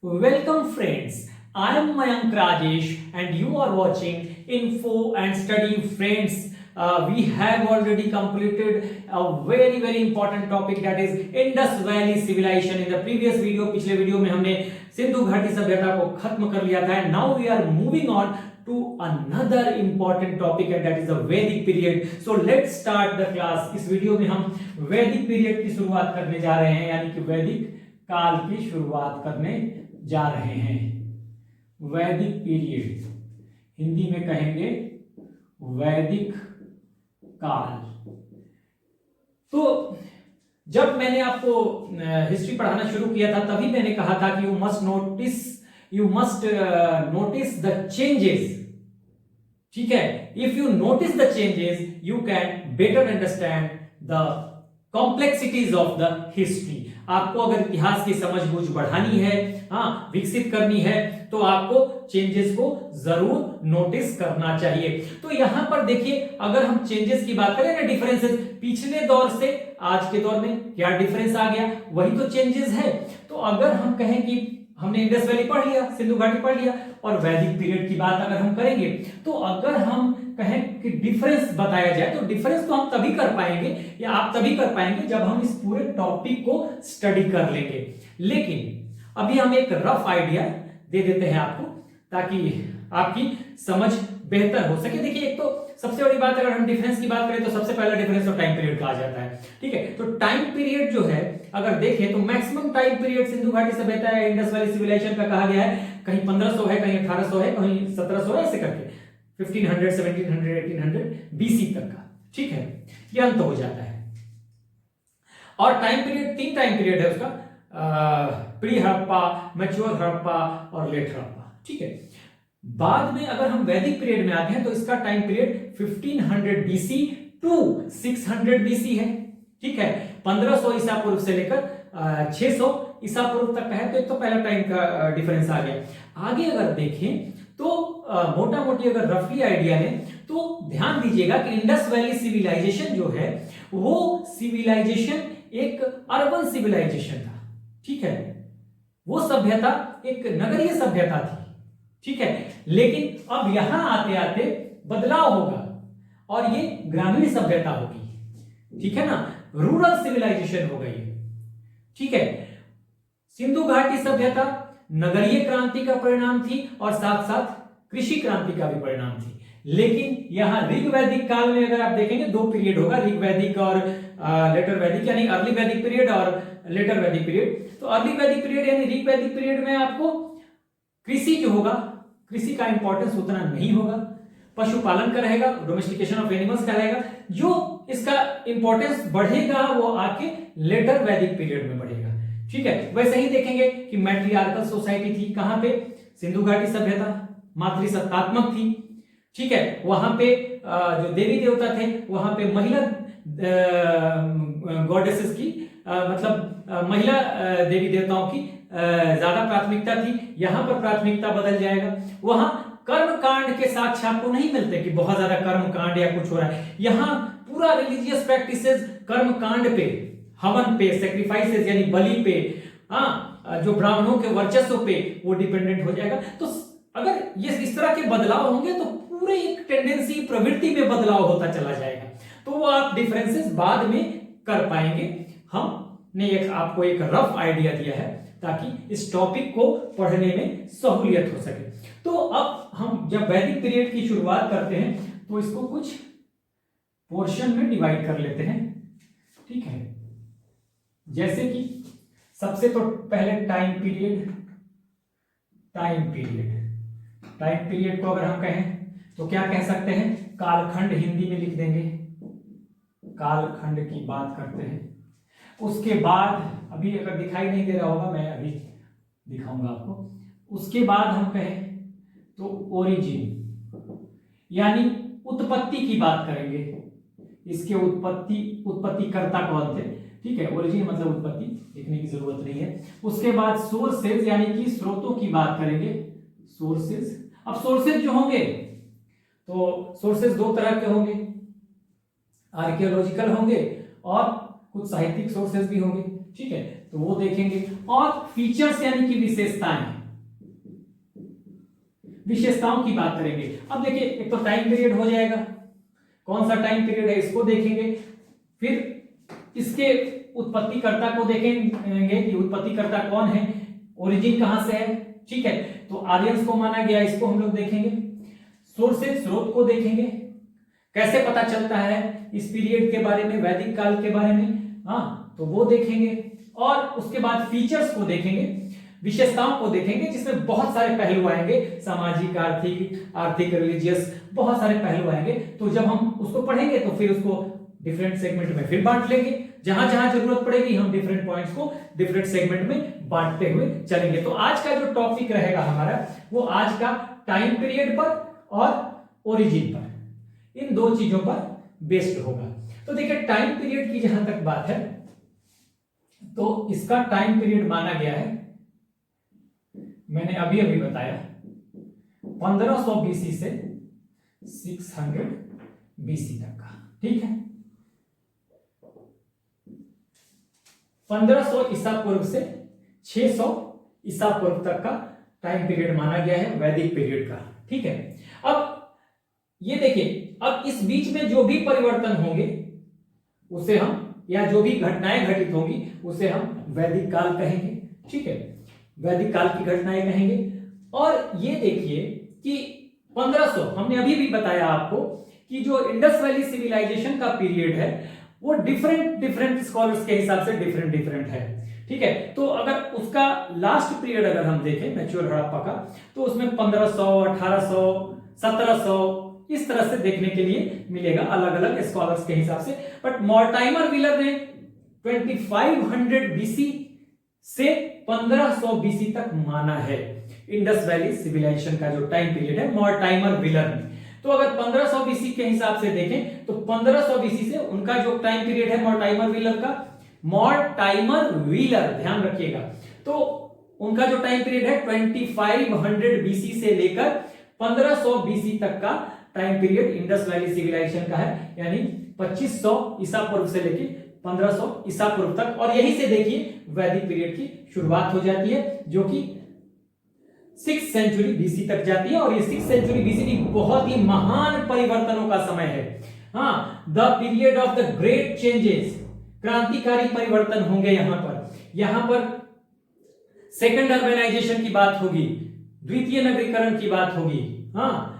Welcome friends, I am Mayank Rajesh and you are watching Info and Study Friends. We have already completed a very important topic, that is Indus Valley Civilization. In the previous video, पिछले video में हमने सिंधु घाटी सभ्यता को खत्म कर लिया था. And now we are moving on to another important topic and that is the Vedic period. So let's start the class. इस वीडियो में हम वैदिक पीरियड की शुरुआत करने जा रहे हैं, यानी कि वैदिक काल की शुरुआत करने जा रहे हैं. वैदिक पीरियड हिंदी में कहेंगे वैदिक काल. तो जब मैंने आपको हिस्ट्री पढ़ाना शुरू किया था तभी मैंने कहा था कि you must notice the changes. ठीक है, if you notice the changes you can better understand the complexities of the history. आपको अगर इतिहास की समझबूझ बढ़ानी है, विकसित करनी है, तो आपको चेंजेस को जरूर नोटिस करना चाहिए. तो यहां पर देखिए, अगर हम चेंजेस की बात करें ना, डिफरेंसेस पिछले दौर से आज के दौर में क्या डिफरेंस आ गया, वही तो चेंजेस है. तो अगर हम कहें कि हमने इंडस वैली पढ़ लिया, सिंधु घाटी पढ़ लिया, और वैदिक पीरियड की बात अगर हम करेंगे, तो अगर हम कहें कि डिफरेंस बताया जाए, तो डिफरेंस तो हम तभी कर पाएंगे या आप तभी कर पाएंगे जब हम इस पूरे टॉपिक को स्टडी कर लेंगे. लेकिन अभी हम एक रफ आइडिया दे देते हैं आपको, ताकि आपकी समझ बेहतर हो सके. देखिए, एक तो सबसे बड़ी बात, अगर हम डिफरेंस की बात करें तो सबसे पहला डिफरेंस तो टाइम पीरियड का आ जाता है. ठीक है, तो टाइम पीरियड जो है अगर देखें तो मैक्सिमम टाइम पीरियड सिंधु घाटी सभ्यता है, इंडस वैली सिविलाइजेशन का कहा गया है. कहीं 1500 है, कहीं 1800 है, कहीं 1700 है, ऐसे करके 1500, 1700, 1800 बीसी तक का. ठीक है, ये अंत हो जाता है. और टाइम पीरियड, 3 टाइम पीरियड है उसका, प्री हड़प्पा, मैच्योर हड़प्पा और लेट हड़प्पा. ठीक है, बाद में अगर हम वैदिक पीरियड में आते हैं तो इसका time period 1500 BC to 600 BC है. ठीक है, 1500 ईसा पूर्व से लेकर 600 ईसा पूर्व तक का है. तो एक तो पहला टाइम का डिफरेंस आ गया. आगे अगर देखें तो मोटा मोटी अगर रफली आइडिया लें तो ध्यान दीजिएगा कि इंडस वैली सिविलाइजेशन जो है वो सिविलाइजेशन एक अर्बन सिविलाइजेशन था. ठीक है, वो सभ्यता एक नगरीय सभ्यता थी. ठीक है, लेकिन अब यहां आते आते बदलाव होगा और ये ग्रामीण सभ्यता होगी. ठीक है ना, रूरल सिविलाइजेशन हो गई. ठीक है, सिंधु घाटी सभ्यता नगरीय क्रांति का परिणाम थी और साथ साथ कृषि क्रांति का भी परिणाम थी. लेकिन यहां ऋग वैदिक काल में अगर आप देखेंगे 2 पीरियड होगा, ऋग वैदिक और लेटर वैदिक, यानी अर्ली वैदिक पीरियड और लेटर वैदिक पीरियड. तो अर्ली वैदिक पीरियड यानी ऋग वैदिक पीरियड में आपको कृषि जो होगा, कृषि का इंपॉर्टेंस उतना नहीं होगा, पशुपालन का रहेगा, डोमेस्टिकेशन ऑफ एनिमल्स का रहेगा. जो इसका इंपॉर्टेंस बढ़ेगा वो आके लेटर वैदिक पीरियड में बढ़ेगा. ठीक है, वैसे ही देखेंगे कि मैट्रियार्कल सोसाइटी थी. कहां पे? सिंधु घाटी सभ्यता मातृसत्तात्मक थी. ठीक है, वहां पे जो देवी देवता थे वहां पे महिला गॉडेसेस की, मतलब महिला देवी देवताओं की ज्यादा प्राथमिकता थी. यहां पर प्राथमिकता बदल जाएगा. वहां कर्म कांड के साक्ष्य आपको नहीं मिलते कि बहुत ज्यादा कर्म कांड या कुछ हो रहा है. यहां पूरा रिलीजियस प्रैक्टिसेस कर्म कांड पे, हवन पे, सेक्रीफाइसेस यानी बलि पे, जो ब्राह्मणों के वर्चस्व पे वो डिपेंडेंट हो जाएगा. तो अगर ये इस तरह के बदलाव होंगे तो पूरे एक टेंडेंसी, प्रवृत्ति में बदलाव होता चला जाएगा. तो वो आप डिफरेंसेस बाद में कर पाएंगे. हमने आपको एक रफ आइडिया दिया है ताकि इस टॉपिक को पढ़ने में सहूलियत हो सके. तो अब हम जब वैदिक पीरियड की शुरुआत करते हैं तो इसको कुछ पोर्शन में डिवाइड कर लेते हैं. ठीक है, जैसे कि सबसे तो पहले टाइम पीरियड. टाइम पीरियड को अगर हम कहें तो क्या कह सकते हैं? कालखंड हिंदी में लिख देंगे, कालखंड की बात करते हैं. उसके बाद अभी अगर दिखाई नहीं दे रहा होगा, मैं अभी दिखाऊंगा आपको. उसके बाद हम कहें तो ओरिजिन यानी उत्पत्ति की बात करेंगे. इसके उत्पत्तिकर्ता कौन थे? ठीक है, ओरिजिन मतलब उत्पत्ति, लिखने की जरूरत नहीं है. उसके बाद सोर्सेज यानी कि स्रोतों की बात करेंगे, सोर्सेज. अब सोर्सेज जो होंगे तो सोर्सेज 2 तरह के होंगे, आर्कियोलॉजिकल होंगे और कुछ साहित्यिक सोर्सेज भी होंगे. ठीक है, तो वो देखेंगे। और फीचर्स यानी कि विशेषताओं की बात करेंगे। अब देखिए, एक तो टाइम पीरियड हो जाएगा, कौन सा टाइम पीरियड है इसको देखेंगे, फिर इसके उत्पत्तिकर्ता को देखेंगे कि उत्पत्तिकर्ता कौन है, ओरिजिन कहां से है, ठीक है। तो आर्यंस को माना गया, इसको हम लोग देखेंगे। सोर्सेज, स्रोत को देखेंगे, कैसे पता चलता है इस पीरियड के बारे में, वैदिक काल के बारे में, हाँ तो वो देखेंगे। और उसके बाद फीचर्स को देखेंगे, विशेषताओं को देखेंगे, जिसमें बहुत सारे पहलू आएंगे, सामाजिक, आर्थिक, रिलीजियस, बहुत सारे पहलू आएंगे। तो जब हम उसको पढ़ेंगे तो फिर उसको डिफरेंट सेगमेंट में फिर बांट लेंगे, जहां जहां जरूरत पड़ेगी हम डिफरेंट पॉइंट्स को डिफरेंट सेगमेंट में बांटते हुए चलेंगे। तो आज का जो टॉपिक रहेगा हमारा, वो आज का टाइम पीरियड पर और ओरिजिन पर, इन दो चीजों पर बेस्ड होगा। तो देखिए, टाइम पीरियड की जहां तक बात है, तो इसका टाइम पीरियड माना गया है, मैंने अभी अभी बताया, 1500 बीसी से 600 बीसी तक का, ठीक है। 1500 ईसा पूर्व से 600 ईसा पूर्व तक का टाइम पीरियड माना गया है वैदिक पीरियड का, ठीक है। अब ये देखिए, अब इस बीच में जो भी परिवर्तन होंगे उसे हम, या जो भी घटनाएं घटित होंगी उसे हम वैदिक काल कहेंगे, ठीक है, वैदिक काल की घटनाएं कहेंगे। और ये देखिए कि 1500, हमने अभी भी बताया आपको कि जो इंडस वैली सिविलाइजेशन का पीरियड है वो डिफरेंट स्कॉलर्स के हिसाब से डिफरेंट है, ठीक है। तो अगर उसका लास्ट पीरियड अगर हम देखें मैच्योर हड़प्पा का, तो उसमें 1500, 1800, 1700 इस तरह से देखने के लिए मिलेगा अलग अलग स्कॉलर्स के हिसाब से। बट मॉर्टाइमर व्हीलर ने 2500 बीसी से 1500 बीसी तक माना है इंडस वैली सिविलाइजेशन का जो टाइम पीरियड है मॉर्टाइमर व्हीलर ने। तो अगर 1500 बीसी के हिसाब से देखें तो 1500 बीसी से उनका जो टाइम पीरियड है मॉर्टाइमर व्हीलर का, मॉर्टाइमर व्हीलर ध्यान रखिएगा, तो उनका जो टाइम पीरियड है 2500 बीसी से लेकर 1500 बीसी तक का time period Indus valley civilisation का है, यानी 2500 ईसा पूर्व से लेकर 1500 ईसा पूर्व तक। और यहीं से देखिए वैदिक पीरियड की शुरुआत हो जाती है, जो कि 6th सेंचुरी बीसी तक जाती है। और ये 6th सेंचुरी बीसी भी बहुत ही महान परिवर्तनों का समय है, हाँ, the period of the great changes, क्रांतिकारी परिवर्तन होंगे यहां पर सेकंड अर्बनाइजेशन की बात होगी, द्वितीय नगरीकरण की बात होगी, हाँ,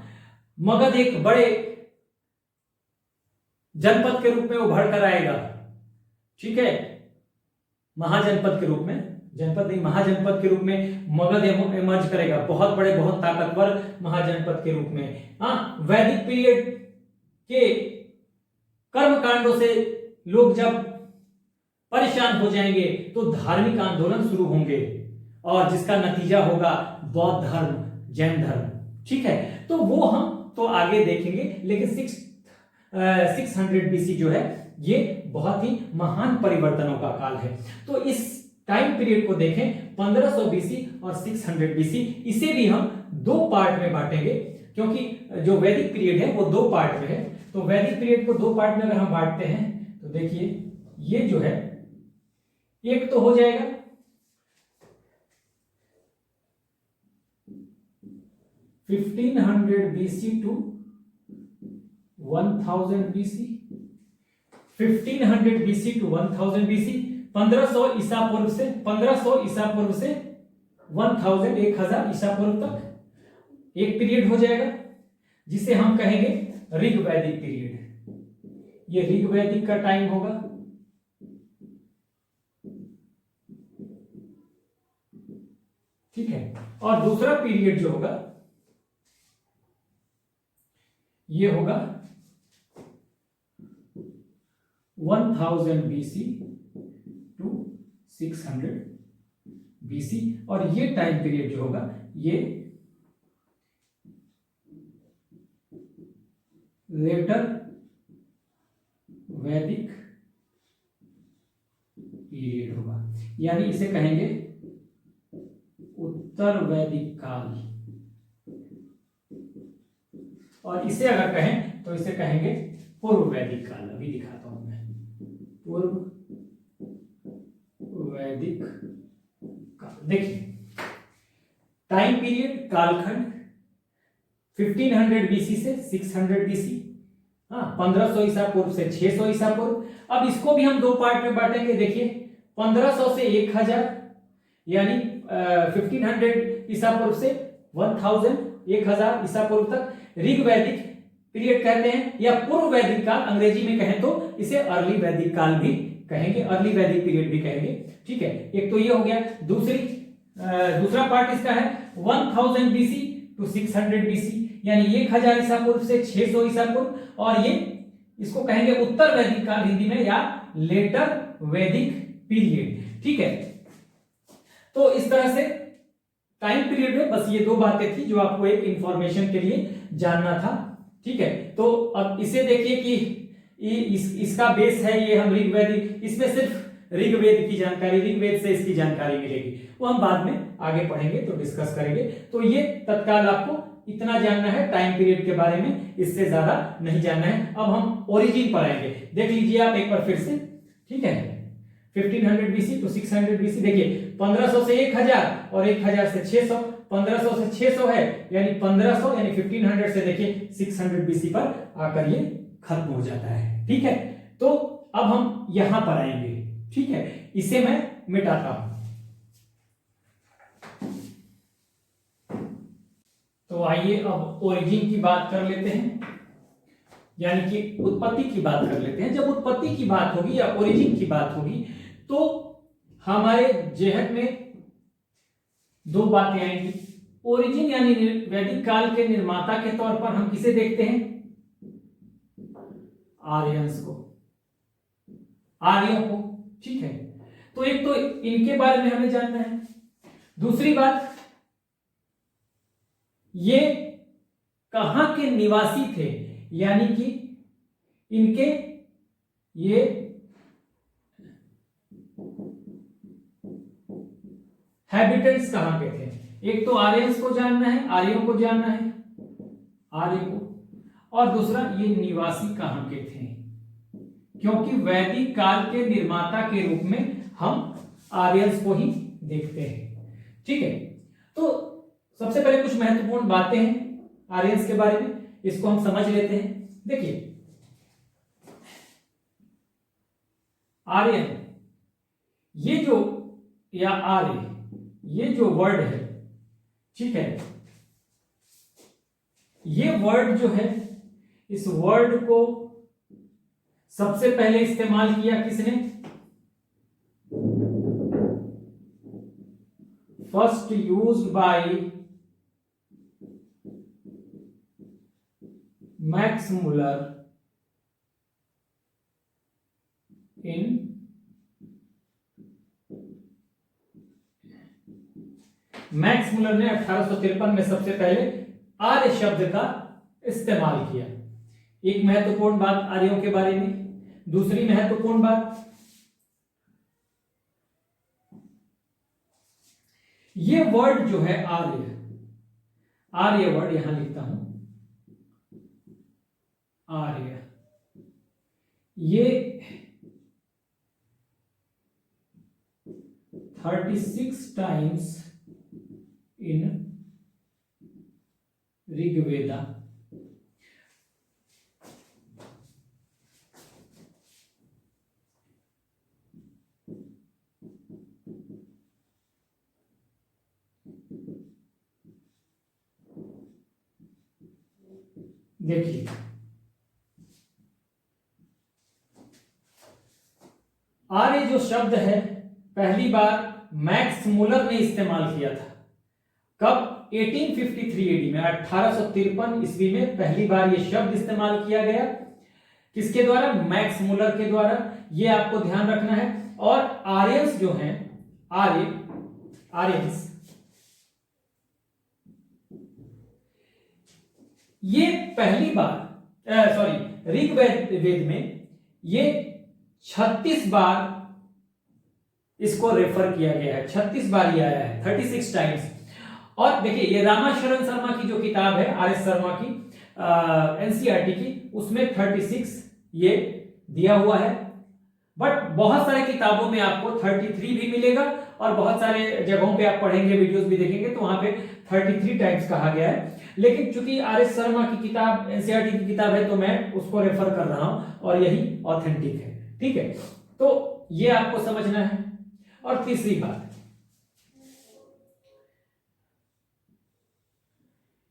मगध एक बड़े जनपद के रूप में उभर कर आएगा, ठीक है, महाजनपद के रूप में, जनपद नहीं महाजनपद के रूप में मगध इमर्ज करेगा, बहुत बड़े बहुत ताकतवर महाजनपद के रूप में। हाँ, वैदिक पीरियड के कर्म कांडों से लोग जब परेशान हो जाएंगे तो धार्मिक आंदोलन शुरू होंगे और जिसका नतीजा होगा बौद्ध धर्म, जैन धर्म, ठीक है। तो वो हम तो आगे देखेंगे, लेकिन 600 बीसी जो है ये बहुत ही महान परिवर्तनों का काल है। तो इस टाइम पीरियड को देखें 1500 बीसी और 600 बीसी, इसे भी हम दो पार्ट में बांटेंगे, क्योंकि जो वैदिक पीरियड है वो दो पार्ट में है। तो वैदिक पीरियड को दो पार्ट में अगर हम बांटते हैं तो देखिए ये जो है, एक तो हो जाएगा 1500 BC to 1000 BC, 1500 BC to 1000 BC, 1500 ईसा पूर्व से 1000 1000 ईसा पूर्व तक एक पीरियड हो जाएगा, जिसे हम कहेंगे ऋग वैदिक पीरियड। ये ऋग वैदिक का टाइम होगा। ठीक है, और दूसरा पीरियड जो होगा ये होगा 1000 बीसी टू 600 बीसी, और ये टाइम पीरियड जो होगा ये लेटर वैदिक पीरियड होगा, यानी इसे कहेंगे उत्तर वैदिक काल। और इसे अगर कहें तो इसे कहेंगे पूर्व वैदिक काल। अभी दिखाता हूं मैं, पूर्व वैदिक देखिए टाइम पीरियड कालखंड 1500 बीसी से 600 बीसी, हाँ 1500 ईसा पूर्व से 600 ईसा पूर्व। अब इसको भी हम दो पार्ट में बांटेंगे। देखिए 1500 से 1000 यानी 1500 ईसा पूर्व से 1000 ईसा पूर्व तक ऋग वैदिक पीरियड कहते हैं, या पूर्व वैदिक काल, अंग्रेजी में कहें तो इसे अर्ली वैदिक काल भी कहेंगे, अर्ली वैदिक पीरियड भी कहेंगे। ठीक है, एक तो ये हो गया। दूसरा पार्ट इसका है 1000 बीसी टू 600 बीसी, यानी 1000 ईसा पूर्व से 600 ईसा पूर्व, और ये इसको कहेंगे उत्तर वैदिक काल हिंदी में, या लेटर वैदिक पीरियड। ठीक है, तो इस तरह से टाइम पीरियड में बस ये दो बातें थी जो आपको एक इंफॉर्मेशन के लिए जानना था। ठीक है, तो अब इसे देखिए कि इसका बेस है ये हम ऋग्वेद, इसमें सिर्फ ऋग्वेद की जानकारी, ऋग्वेद से इसकी जानकारी मिलेगी, वो हम बाद में आगे पढ़ेंगे तो डिस्कस करेंगे। तो ये तत्काल आपको इतना जानना है टाइम पीरियड के बारे में, इससे ज्यादा नहीं जानना है। अब हम ओरिजिन पर आएंगे, देख लीजिए आप एक बार फिर से। ठीक है, 1500 बीसी टू 600 बीसी, देखिए 1500 से 1000 और 1000 से 600, 1500 से 600 है यानी 1500 यानी 1500 से देखिए 600 बीसी पर आकर ये खत्म हो जाता है। ठीक है, तो अब हम यहां पर आएंगे। ठीक है, इसे मैं मिटाता हूं। तो आइए अब ओरिजिन की बात कर लेते हैं, यानी कि उत्पत्ति की बात कर लेते हैं। जब उत्पत्ति की बात होगी या ओरिजिन की बात होगी तो हमारे जेहन में दो बातें आएंगी। ओरिजिन यानी वैदिक काल के निर्माता के तौर पर हम किसे देखते हैं? आर्यंस को, आर्यों को। ठीक है, तो एक तो इनके बारे में हमें जानना है। दूसरी बात, ये कहां के निवासी थे, यानी कि इनके ये हैबिटेंट्स कहां के थे। एक तो आर्यंस को जानना है, आर्यों को जानना है, आर्य को, और दूसरा ये निवासी कहां के थे, क्योंकि वैदिक काल के निर्माता के रूप में हम आर्यंस को ही देखते हैं। ठीक है, तो सबसे पहले कुछ महत्वपूर्ण बातें हैं आर्यंस के बारे में, इसको हम समझ लेते हैं। देखिए आर्यन, ये जो, या आर्य, ये जो वर्ड है, ठीक है, ये वर्ड जो है, इस वर्ड को सबसे पहले इस्तेमाल किया किसने? First used by Max Muller in Max Muller ने 1853 में सबसे पहले आर्य शब्द का इस्तेमाल किया। एक महत्वपूर्ण बात आर्यों के बारे में। दूसरी महत्वपूर्ण बात, ये वर्ड जो है आर्य, आर्य वर्ड यहां लिखता हूं, आर्य, ये 36 टाइम्स इन ऋग्वेदा, देखिए आर्य जो शब्द है पहली बार मैक्स मुलर ने इस्तेमाल किया था। कब? 1853 एडी में, 1853 ईस्वी में पहली बार यह शब्द इस्तेमाल किया गया। किसके द्वारा? मैक्स मुलर के द्वारा। यह आपको ध्यान रखना है। और आर्यंस जो हैं, आर्यंस, ये पहली बार ऋग्वेद में ये 36 बार इसको रेफर किया गया है, 36 बार ये आया है, 36 टाइम्स। और देखिए ये रामाशरण शर्मा की जो किताब है, आर.एस. शर्मा की एनसीईआरटी की, उसमें 36 ये दिया हुआ है। बट बहुत सारे किताबों में आपको 33 भी मिलेगा और बहुत सारे जगहों पे आप पढ़ेंगे, वीडियोस भी देखेंगे तो वहां पे 33 टाइम्स कहा गया है। लेकिन चूंकि आर एस शर्मा की किताब एनसीईआरटी की किताब है तो मैं उसको रेफर कर रहा हूं और यही ऑथेंटिक है। ठीक है, तो ये आपको समझना है। और तीसरी बात,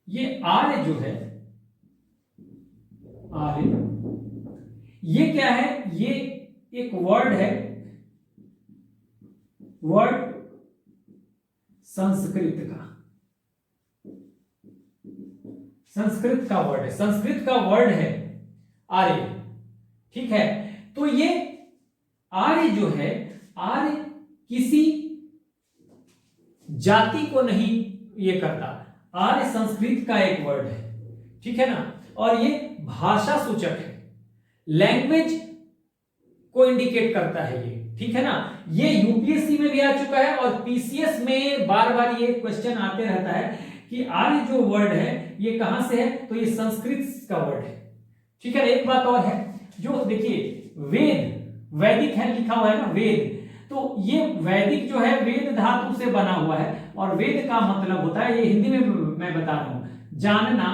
ये आर्य जो है, आर्य ये क्या है? ये एक वर्ड है, वर्ड संस्कृत का, संस्कृत का वर्ड है, संस्कृत का वर्ड है आर्य। ठीक है, तो ये आर्य जो है, आर्य किसी जाति को नहीं ये करता, आर्य संस्कृत का एक वर्ड है। ठीक है ना, और ये भाषा सूचक है, लैंग्वेज को इंडिकेट करता है ये। ठीक है ना, ये यूपीएससी में भी आ चुका है और पीसीएस में बार बार ये क्वेश्चन आते रहता है कि आर्य जो वर्ड है ये कहां से है, तो ये संस्कृत का वर्ड है। ठीक है, एक बात और है, जो देखिए वेद, वैदिक है लिखा हुआ है ना, वेद, तो ये वैदिक जो है वेद धातु से बना हुआ है और वेद का मतलब होता है, ये हिंदी में मैं बता रहा हूं, जानना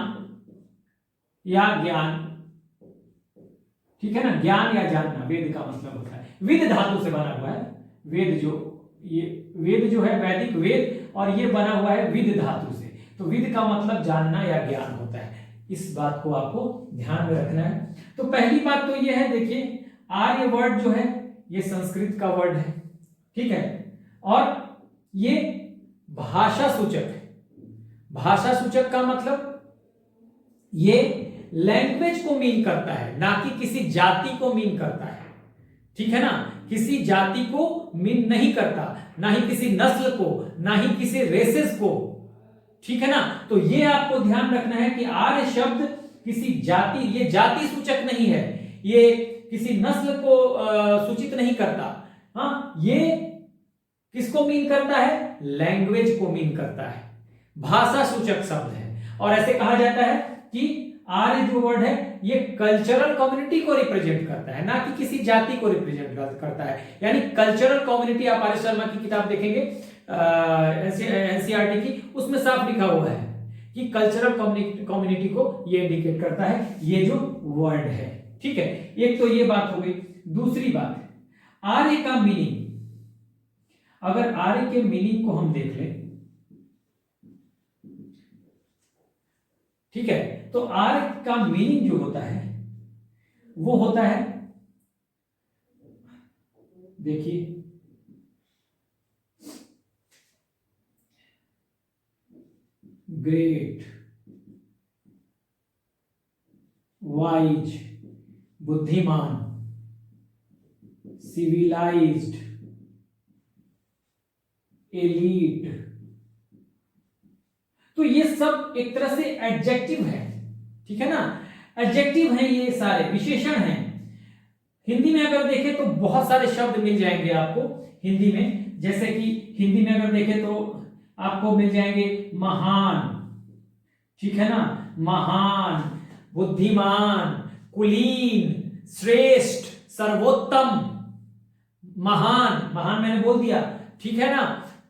या ज्ञान। ठीक है ना, ज्ञान या जानना वेद का मतलब होता है, विद धातु से बना हुआ है वेद, जो ये वेद जो है वैदिक वेद, और ये बना हुआ है विद धातु से, तो विद का मतलब जानना या ज्ञान होता है। इस बात को आपको ध्यान में रखना है। तो पहली बात तो ये है, देखिए आर्य वर्ड जो है ये संस्कृत का वर्ड है। ठीक है, और ये भाषा सूचक है। भाषा सूचक का मतलब ये लैंग्वेज को मीन करता है, ना कि किसी जाति को मीन करता है। ठीक है ना, किसी जाति को मीन नहीं करता, ना ही किसी नस्ल को, ना ही किसी रेसेस को। ठीक है ना, तो ये आपको ध्यान रखना है कि आर्य शब्द किसी जाति, ये जाति सूचक नहीं है, ये किसी नस्ल को सूचित नहीं करता। हाँ, ये किसको मीन करता है? लैंग्वेज को मीन करता है, भाषा सूचक शब्द है। और ऐसे कहा जाता है कि आर्य जो वर्ड है ये कल्चरल कम्युनिटी को रिप्रेजेंट करता है, ना कि किसी जाति को रिप्रेजेंट करता है। यानी कल्चरल कम्युनिटी, आप आर्य शर्मा की किताब देखेंगे एनसीईआरटी की, उसमें साफ लिखा हुआ है कि कल्चरल कम्युनिटी को ये इंडिकेट करता है ये जो वर्ड है। ठीक है, एक तो ये बात हो गई। दूसरी बात, आर्य का मीनिंग, अगर आर्य के मीनिंग को हम देख लें, ठीक है, तो आर्य का मीनिंग जो होता है वो होता है, देखिए ग्रेट, वाइज, बुद्धिमान, सिविलाइज्ड, एलीट। तो ये सब एक तरह से एडजेक्टिव है। ठीक है ना, एडजेक्टिव है, ये सारे विशेषण हैं। हिंदी में अगर देखें तो बहुत सारे शब्द मिल जाएंगे आपको हिंदी में, जैसे कि हिंदी में अगर देखें तो आपको मिल जाएंगे महान, ठीक है ना, महान, बुद्धिमान, कुलीन, श्रेष्ठ, सर्वोत्तम, महान, महान मैंने बोल दिया, ठीक है ना,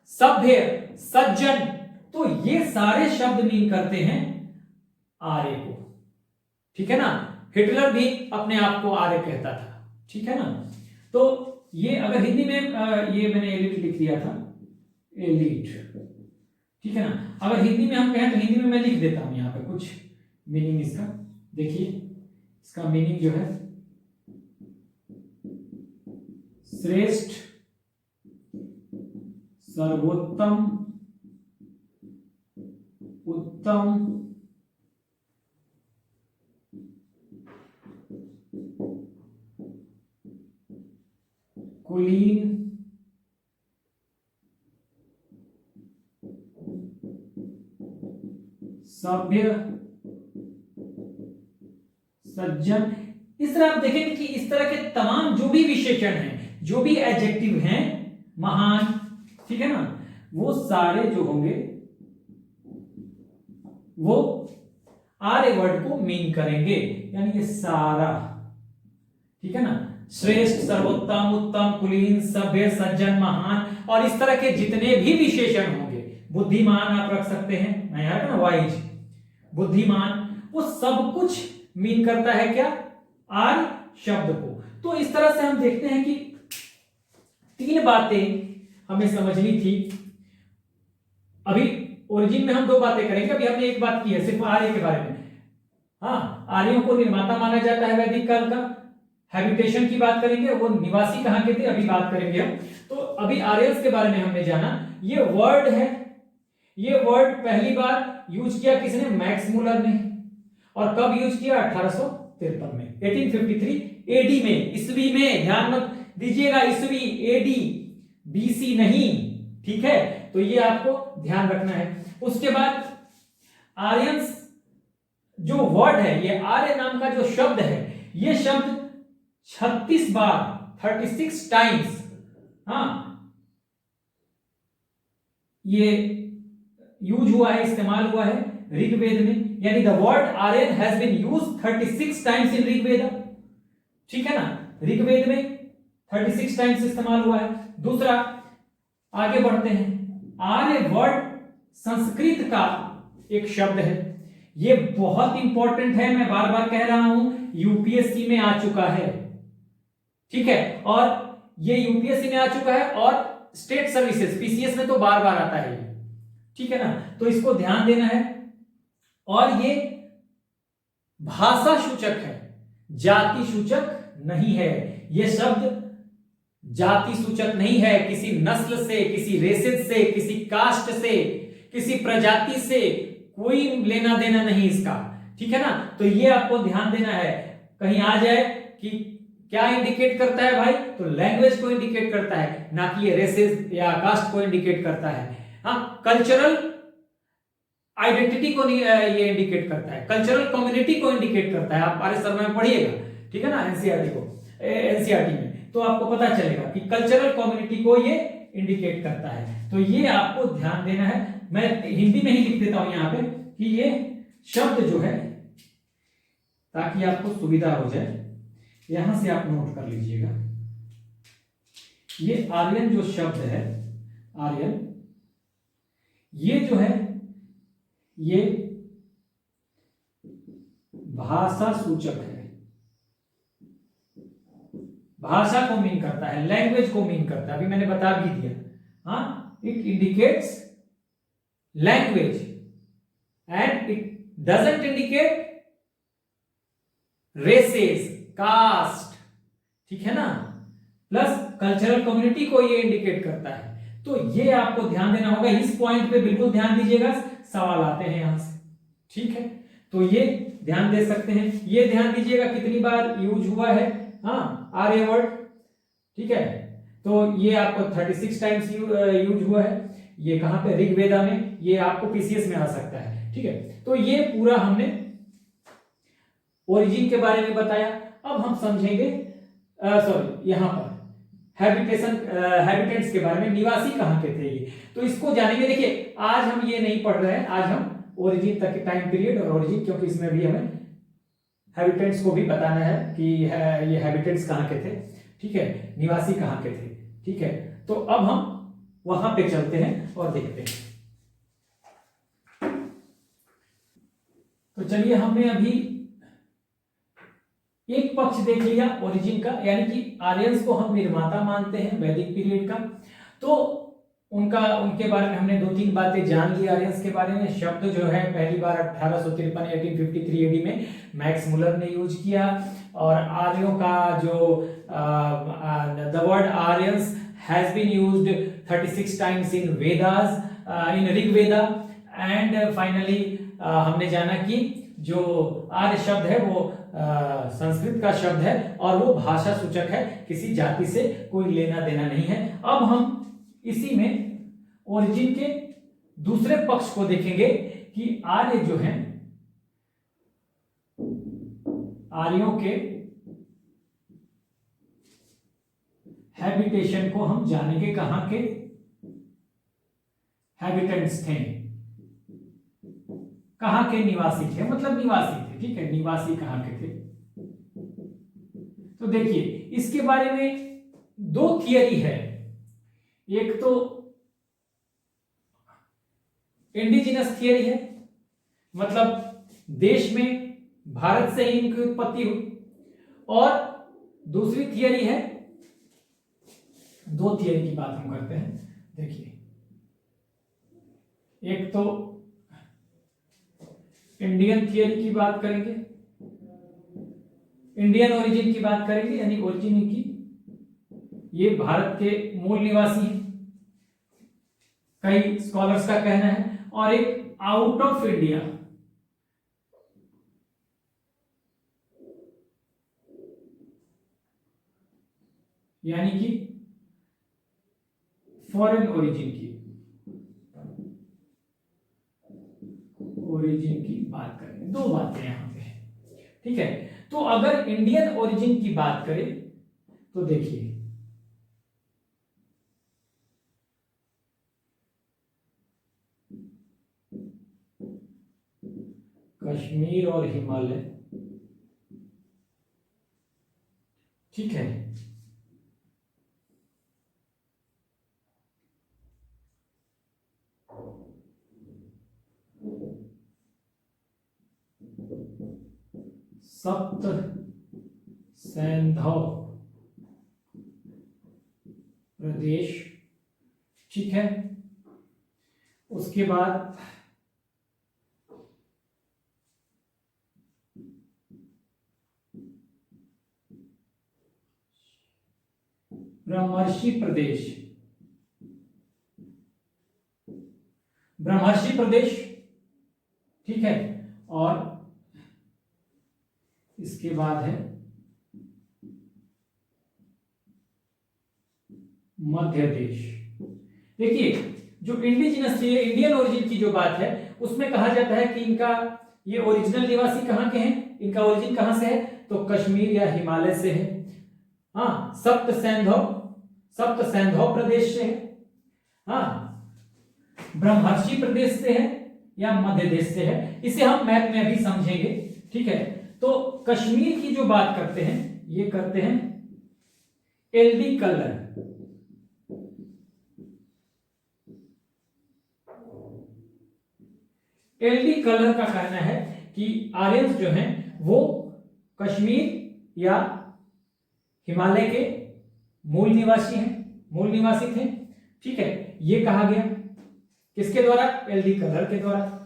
सभ्य, सज्जन। तो ये सारे शब्द मीन करते हैं आर्य को। ठीक है ना, हिटलर भी अपने आप को आर्य कहता था। ठीक है ना, तो ये अगर हिंदी में ये मैंने एलिट लिख दिया था, एलिट, ठीक है ना, अगर हिंदी में हम कहें तो हिंदी में मैं लिख देता हूं यहां पे कुछ मीनिंग इसका। देखिए इसका मीनिंग जो है, श्रेष्ठ, सर्वोत्तम, उत्तम, कुलीन, सभ्य, सज्जन। इस तरह आप देखेंगे कि इस तरह के तमाम जो भी विशेषण हैं, जो भी एडजेक्टिव हैं, महान, ठीक है ना, वो सारे जो होंगे वो आर्य वर्ड को मीन करेंगे। यानी ये सारा, ठीक है ना, श्रेष्ठ, सर्वोत्तम, उत्तम, कुलीन, सभ्य, सज्जन, महान और इस तरह के जितने भी विशेषण होंगे, बुद्धिमान आप रख सकते हैं, मैं यहाँ ना वाइज, बुद्धिमान, वो सब कुछ मीन करता है क्या, आर्य शब्द को। तो इस तरह से हम देखते हैं कि 3 बातें हमें समझनी थी। अभी ओरिजिन में हम 2 बातें करेंगे, अभी हमने एक बात की है सिर्फ आर्य के बारे में। हाँ, आर्यों को निर्माता माना जाता है वैदिक काल का। हैबिटेशन की बात करेंगे, वो निवासी कहां के थे अभी बात करेंगे हम। तो अभी आर्यंस के बारे में हमने जाना। ये वर्ड है, ये वर्ड पहली बार यूज किया किसने, मैक्स मूलर ने। और कब यूज किया, 1853 में, 1853 एडी में, ईस्वी में, ध्यान मत दीजिएगा, ईस्वी, एडी, बीसी नहीं, ठीक है। तो ये आपको ध्यान रखना है। उसके बाद आर्यंस जो वर्ड है, ये आर्य नाम का जो शब्द है, ये शब्द 36 बार, 36 टाइम्स, हाँ, ये यूज हुआ है, इस्तेमाल हुआ है ऋग्वेद में। यानी the word Aryan has been used 36 times in Rigveda, ठीक है ना, ऋग्वेद में 36 टाइम्स इस्तेमाल हुआ है। दूसरा, आगे बढ़ते हैं, आर्य वर्ड संस्कृत का एक शब्द है, ये बहुत इंपॉर्टेंट है, मैं बार बार कह रहा हूं, यूपीएससी में आ चुका है, ठीक है, और ये यूपीएससी में आ चुका है और स्टेट सर्विसेज पीसीएस में तो बार बार आता है, ठीक है ना, तो इसको ध्यान देना है। और ये भाषा सूचक है, जाति सूचक नहीं है। ये शब्द जाति सूचक नहीं है, किसी नस्ल से, किसी रेसेज से, किसी कास्ट से, किसी प्रजाति से कोई लेना देना नहीं इसका, ठीक है ना। तो ये आपको ध्यान देना है, कहीं आ जाए कि क्या इंडिकेट करता है भाई, तो लैंग्वेज को इंडिकेट करता है, ना कि ये रेसेस या कास्ट को इंडिकेट करता है। हाँ, कल्चरल आइडेंटिटी को ये इंडिकेट करता है, कल्चरल कम्युनिटी को इंडिकेट करता है। आप आर्य शर्मा में पढ़िएगा, ठीक है ना, एनसीईआरटी में, तो आपको पता चलेगा कि कल्चरल कम्युनिटी को ये इंडिकेट करता है। तो ये आपको ध्यान देना है। मैं हिंदी में ही लिख देता हूं यहां पे कि ये शब्द जो है, ताकि आपको सुविधा हो जाए, यहां से आप नोट कर लीजिएगा। ये आर्यन जो शब्द है, आर्यन, ये जो है, ये भाषा सूचक है, भाषा को मीन करता है, लैंग्वेज को मीन करता है, अभी मैंने बता भी दिया। हाँ, it indicates language and it doesn't indicate races, caste, ठीक है ना, प्लस कल्चरल कम्युनिटी को ये इंडिकेट करता है। तो ये आपको ध्यान देना होगा, इस पॉइंट पे बिल्कुल ध्यान दीजिएगा, सवाल आते हैं यहां से, ठीक है। तो ये ध्यान दे सकते हैं, ये ध्यान दीजिएगा कितनी बार यूज हुआ है, हाँ, आर्य वर्ड, ठीक है। तो ये आपको 36 टाइम्स यूज हुआ है। ये कहां पे, ऋग्वेदा में, ये आपको पीसीएस में आ सकता है, ठीक है। तो ये पूरा हमने ओरिजिन के बारे में बताया। अब हम समझेंगे, सॉरी, यहां पर हैबिटेंट्स के बारे में, निवासी कहां के थे ये, तो इसको जानेंगे। देखिए, आज हम ये नहीं पढ़ रहे हैं, आज हम ओरिजिन तक के टाइम पीरियड और ओरिजिन, क्योंकि इसमें भी हमें हैबिटेंट्स को भी बताना है कि ये हैबिटेंट्स कहां के थे, ठीक है, निवासी कहां के थे, ठीक है। तो अब हम वहां पे चलते हैं और देखते हैं। तो चलिए, हमने अभी एक पक्ष देख लिया ओरिजिन का, यानी कि आर्यंस को हम निर्माता मानते हैं वैदिक पीरियड का। तो उनके बारे में हमने 2-3 बातें जान ली आर्यंस के बारे में। शब्द जो है पहली बार 1853 एडी में मैक्स मुलर ने यूज किया। और आर्यों का जो the word Aryans has been used 36 times in Vedas, in Rigveda. And finally हमने जाना कि जो आर्य शब्द है वो संस्कृत का शब्द है और वो भाषा सूचक है, किसी जाति से कोई लेना देना नहीं है। अब हम इसी में ओरिजिन के दूसरे पक्ष को देखेंगे कि आर्य जो हैं, आर्यों के हैबिटेशन को हम जानेंगे, कहां के हैबिटेंट्स थे, कहां के निवासी थे, मतलब निवासी थे, ठीक है, निवासी कहां के थे। तो देखिए इसके बारे में दो थियरी है। एक तो इंडिजिनस थियरी है, मतलब देश में भारत से ही इनकी उत्पत्ति हुई, और दूसरी थियरी है, दो थियरी की बात हम करते हैं। देखिए एक तो इंडियन थियरी की बात करेंगे, इंडियन ओरिजिन की बात करेंगे, यानी ओरिजिन की ये भारत के मूल निवासी हैं, कई स्कॉलर्स का कहना है, और एक आउट ऑफ इंडिया, यानी कि फॉरेन ओरिजिन की बात करें। दो बातें यहां पे है, ठीक है। तो अगर इंडियन ओरिजिन की बात करें तो देखिए कश्मीर और हिमालय, ठीक है, सप्त सैंधव प्रदेश, ठीक है। उसके बाद ब्रह्मर्षि प्रदेश, ठीक है, और इसके बाद है मध्य देश। देखिए जो इंडिजिनस इंडियन ओरिजिन की जो बात है उसमें कहा जाता है कि इनका ये ओरिजिनल निवासी कहाँ के हैं, इनका ओरिजिन कहां से है, तो कश्मीर या हिमालय से है। हाँ, सप्त सैंधव प्रदेश से है, हाँ, ब्रह्मर्षि प्रदेश से है या मध्य देश से है, इसे हम मैप में अभी समझेंगे, ठीक है। तो कश्मीर की जो बात करते हैं, ये करते हैं एलडी कलर, एलडी कलर का कहना है कि आर्यंस जो हैं वो कश्मीर या हिमालय के मूल निवासी थे, ठीक है। ये कहा गया किसके द्वारा, एलडी कलर के द्वारा।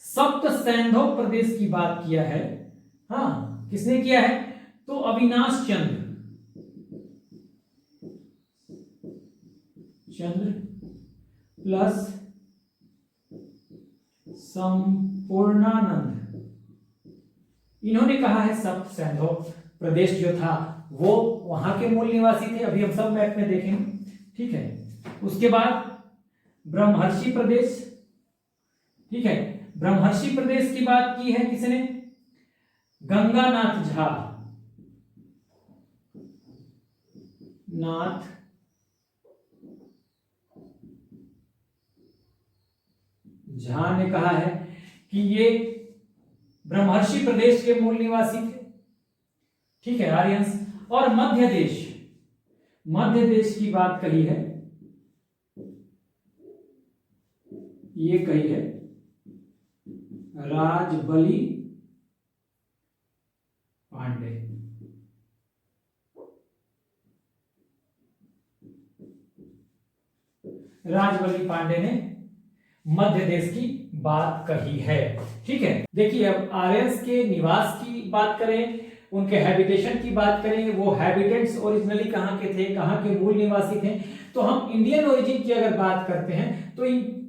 सप्त सैंधव प्रदेश की बात किया है, हाँ, किसने किया है, तो अविनाश चंद्र प्लस संपूर्णानंद, इन्होंने कहा है सप्त सैंधव प्रदेश जो था वो वहां के मूल निवासी थे, अभी हम सब मैप में देखेंगे, ठीक है। उसके बाद ब्रह्मर्षि प्रदेश, ठीक है, ब्रह्मर्षि प्रदेश की बात की है किसने, गंगानाथ झा ने कहा है कि ये ब्रह्मर्षि प्रदेश के मूल निवासी थे, ठीक है, आर्यंस। और मध्य देश की बात कही है, ये कही है राजबली पांडे, राजबली पांडे ने मध्य देश की बात कही है, ठीक है। देखिए अब आर्यंस के निवास की बात करें, उनके हैबिटेशन की बात करें, वो हैबिटेंट्स ओरिजिनली कहाँ के थे, कहाँ के मूल निवासी थे, तो हम इंडियन ओरिजिन की अगर बात करते हैं तो इन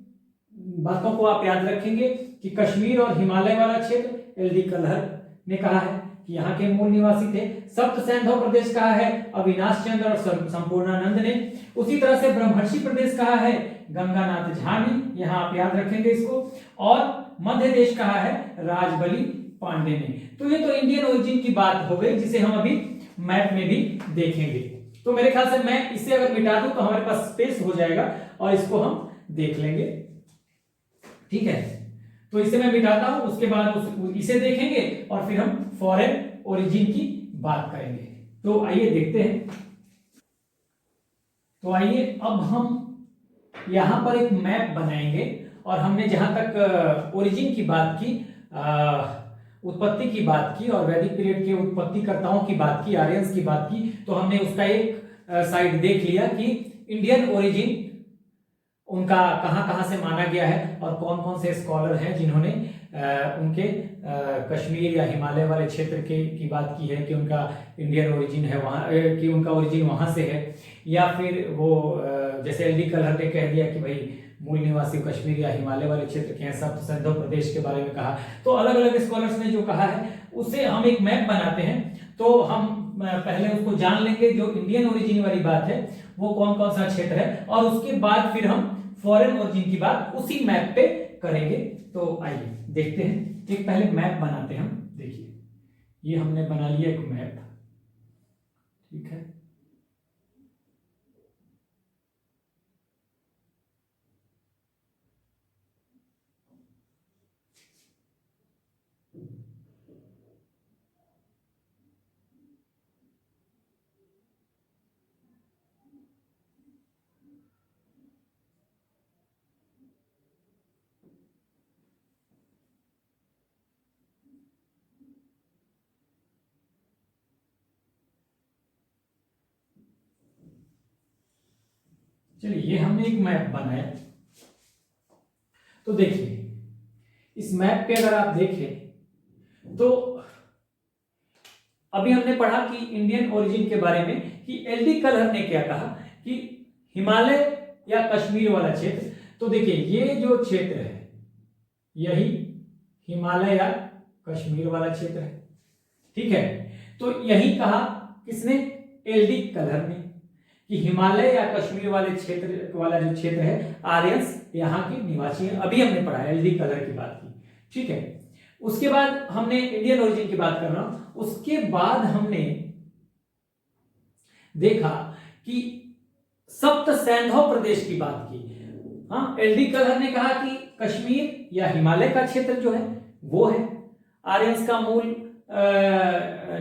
बातों को आप याद रखेंगे कि कश्मीर और हिमालय वाला क्षेत्र एलडी कलहर ने कहा है कि यहाँ के मूल निवासी थे। सप्त सैंधव प्रदेश कहा है अविनाश चंद्र और संपूर्णानंद ने। उसी तरह से ब्रह्मर्षि प्रदेश कहा है गंगानाथ झा ने, यहाँ आप याद रखेंगे इसको। और मध्य देश कहा है राजबली पांडे ने। तो ये तो इंडियन ओरिजिन की बात हो गई जिसे हम अभी मैप में भी देखेंगे। तो मेरे ख्याल से मैं इसे अगर मिटा दूं तो हमारे पास स्पेस हो जाएगा और इसको हम देख लेंगे, ठीक है। तो इसे मैं मिटाता हूं, उसके बाद इसे देखेंगे और फिर हम फॉरेन ओरिजिन की बात करेंगे। तो आइए देखते हैं। तो आइए अब हम यहाँ पर एक मैप बनाएंगे और हमने जहाँ तक ओरिजिन की बात की, उत्पत्ति की बात की और वैदिक पीरियड के उत्पत्तिकर्ताओं की बात की, आर्यंस की बात की, तो हमने उसका एक साइड देख लिया कि इंडियन ओरिजिन उनका कहाँ कहाँ से माना गया है और कौन कौन से स्कॉलर हैं जिन्होंने उनके कश्मीर या हिमालय वाले क्षेत्र के की बात की है कि उनका इंडियन ओरिजिन है वहाँ, कि उनका ओरिजिन वहाँ से है, या फिर वो जैसे एल डी कलहर ने कह दिया कि भाई मूल निवासी कश्मीर या हिमालय वाले क्षेत्र के हैं, सब सिंधु प्रदेश के बारे में कहा। तो अलग अलग स्कॉलर्स ने जो कहा है उससे हम एक मैप बनाते हैं। तो हम पहले उसको जान लेंगे जो इंडियन ओरिजिन वाली बात है वो कौन कौन सा क्षेत्र है, और उसके बाद फिर हम फॉरेन ओरिजिन की बात उसी मैप पे करेंगे। तो आइए देखते हैं, एक पहले मैप बनाते हैं हम। देखिए ये हमने बना लिया एक मैप, ठीक है। चलिए ये हमने एक मैप बनाया। तो देखिए इस मैप पे अगर आप देखें तो अभी हमने पढ़ा कि इंडियन ओरिजिन के बारे में कि एल डी कलहर ने क्या कहा कि हिमालय या कश्मीर वाला क्षेत्र। तो देखिए ये जो क्षेत्र है यही हिमालय या कश्मीर वाला क्षेत्र है, ठीक है। तो यही कहा किसने? एल डी कलहर ने, कि हिमालय या कश्मीर वाले क्षेत्र वाला जो क्षेत्र है आर्यंस यहाँ के निवासी हैं। अभी हमने पढ़ा एल डी कलहर की बात की, ठीक है। उसके बाद हमने इंडियन ओरिजिन की बात कर रहा हूं। उसके बाद हमने देखा कि सप्त सैंधव प्रदेश की बात की। हाँ, एल डी कलहर ने कहा कि कश्मीर या हिमालय का क्षेत्र जो है वो है आर्यंस का मूल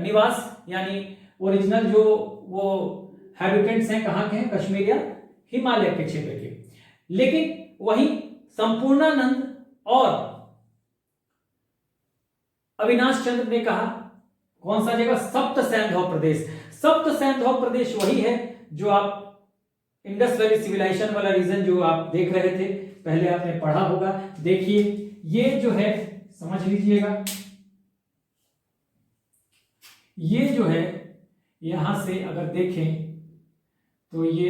निवास, यानी ओरिजिनल जो वो हैबिटेंट्स हैं कहाँ के हैं? कश्मीर या हिमालय के क्षेत्र के। लेकिन वही संपूर्णानंद और अविनाश चंद्र ने कहा कौन सा जगह? सप्त सैंधव प्रदेश। सप्त सैंधव प्रदेश वही है जो आप इंडस वैली सिविलाइजेशन वाला रीजन जो आप देख रहे थे, पहले आपने पढ़ा होगा। देखिए ये जो है समझ लीजिएगा, ये जो है यहां से अगर देखें तो ये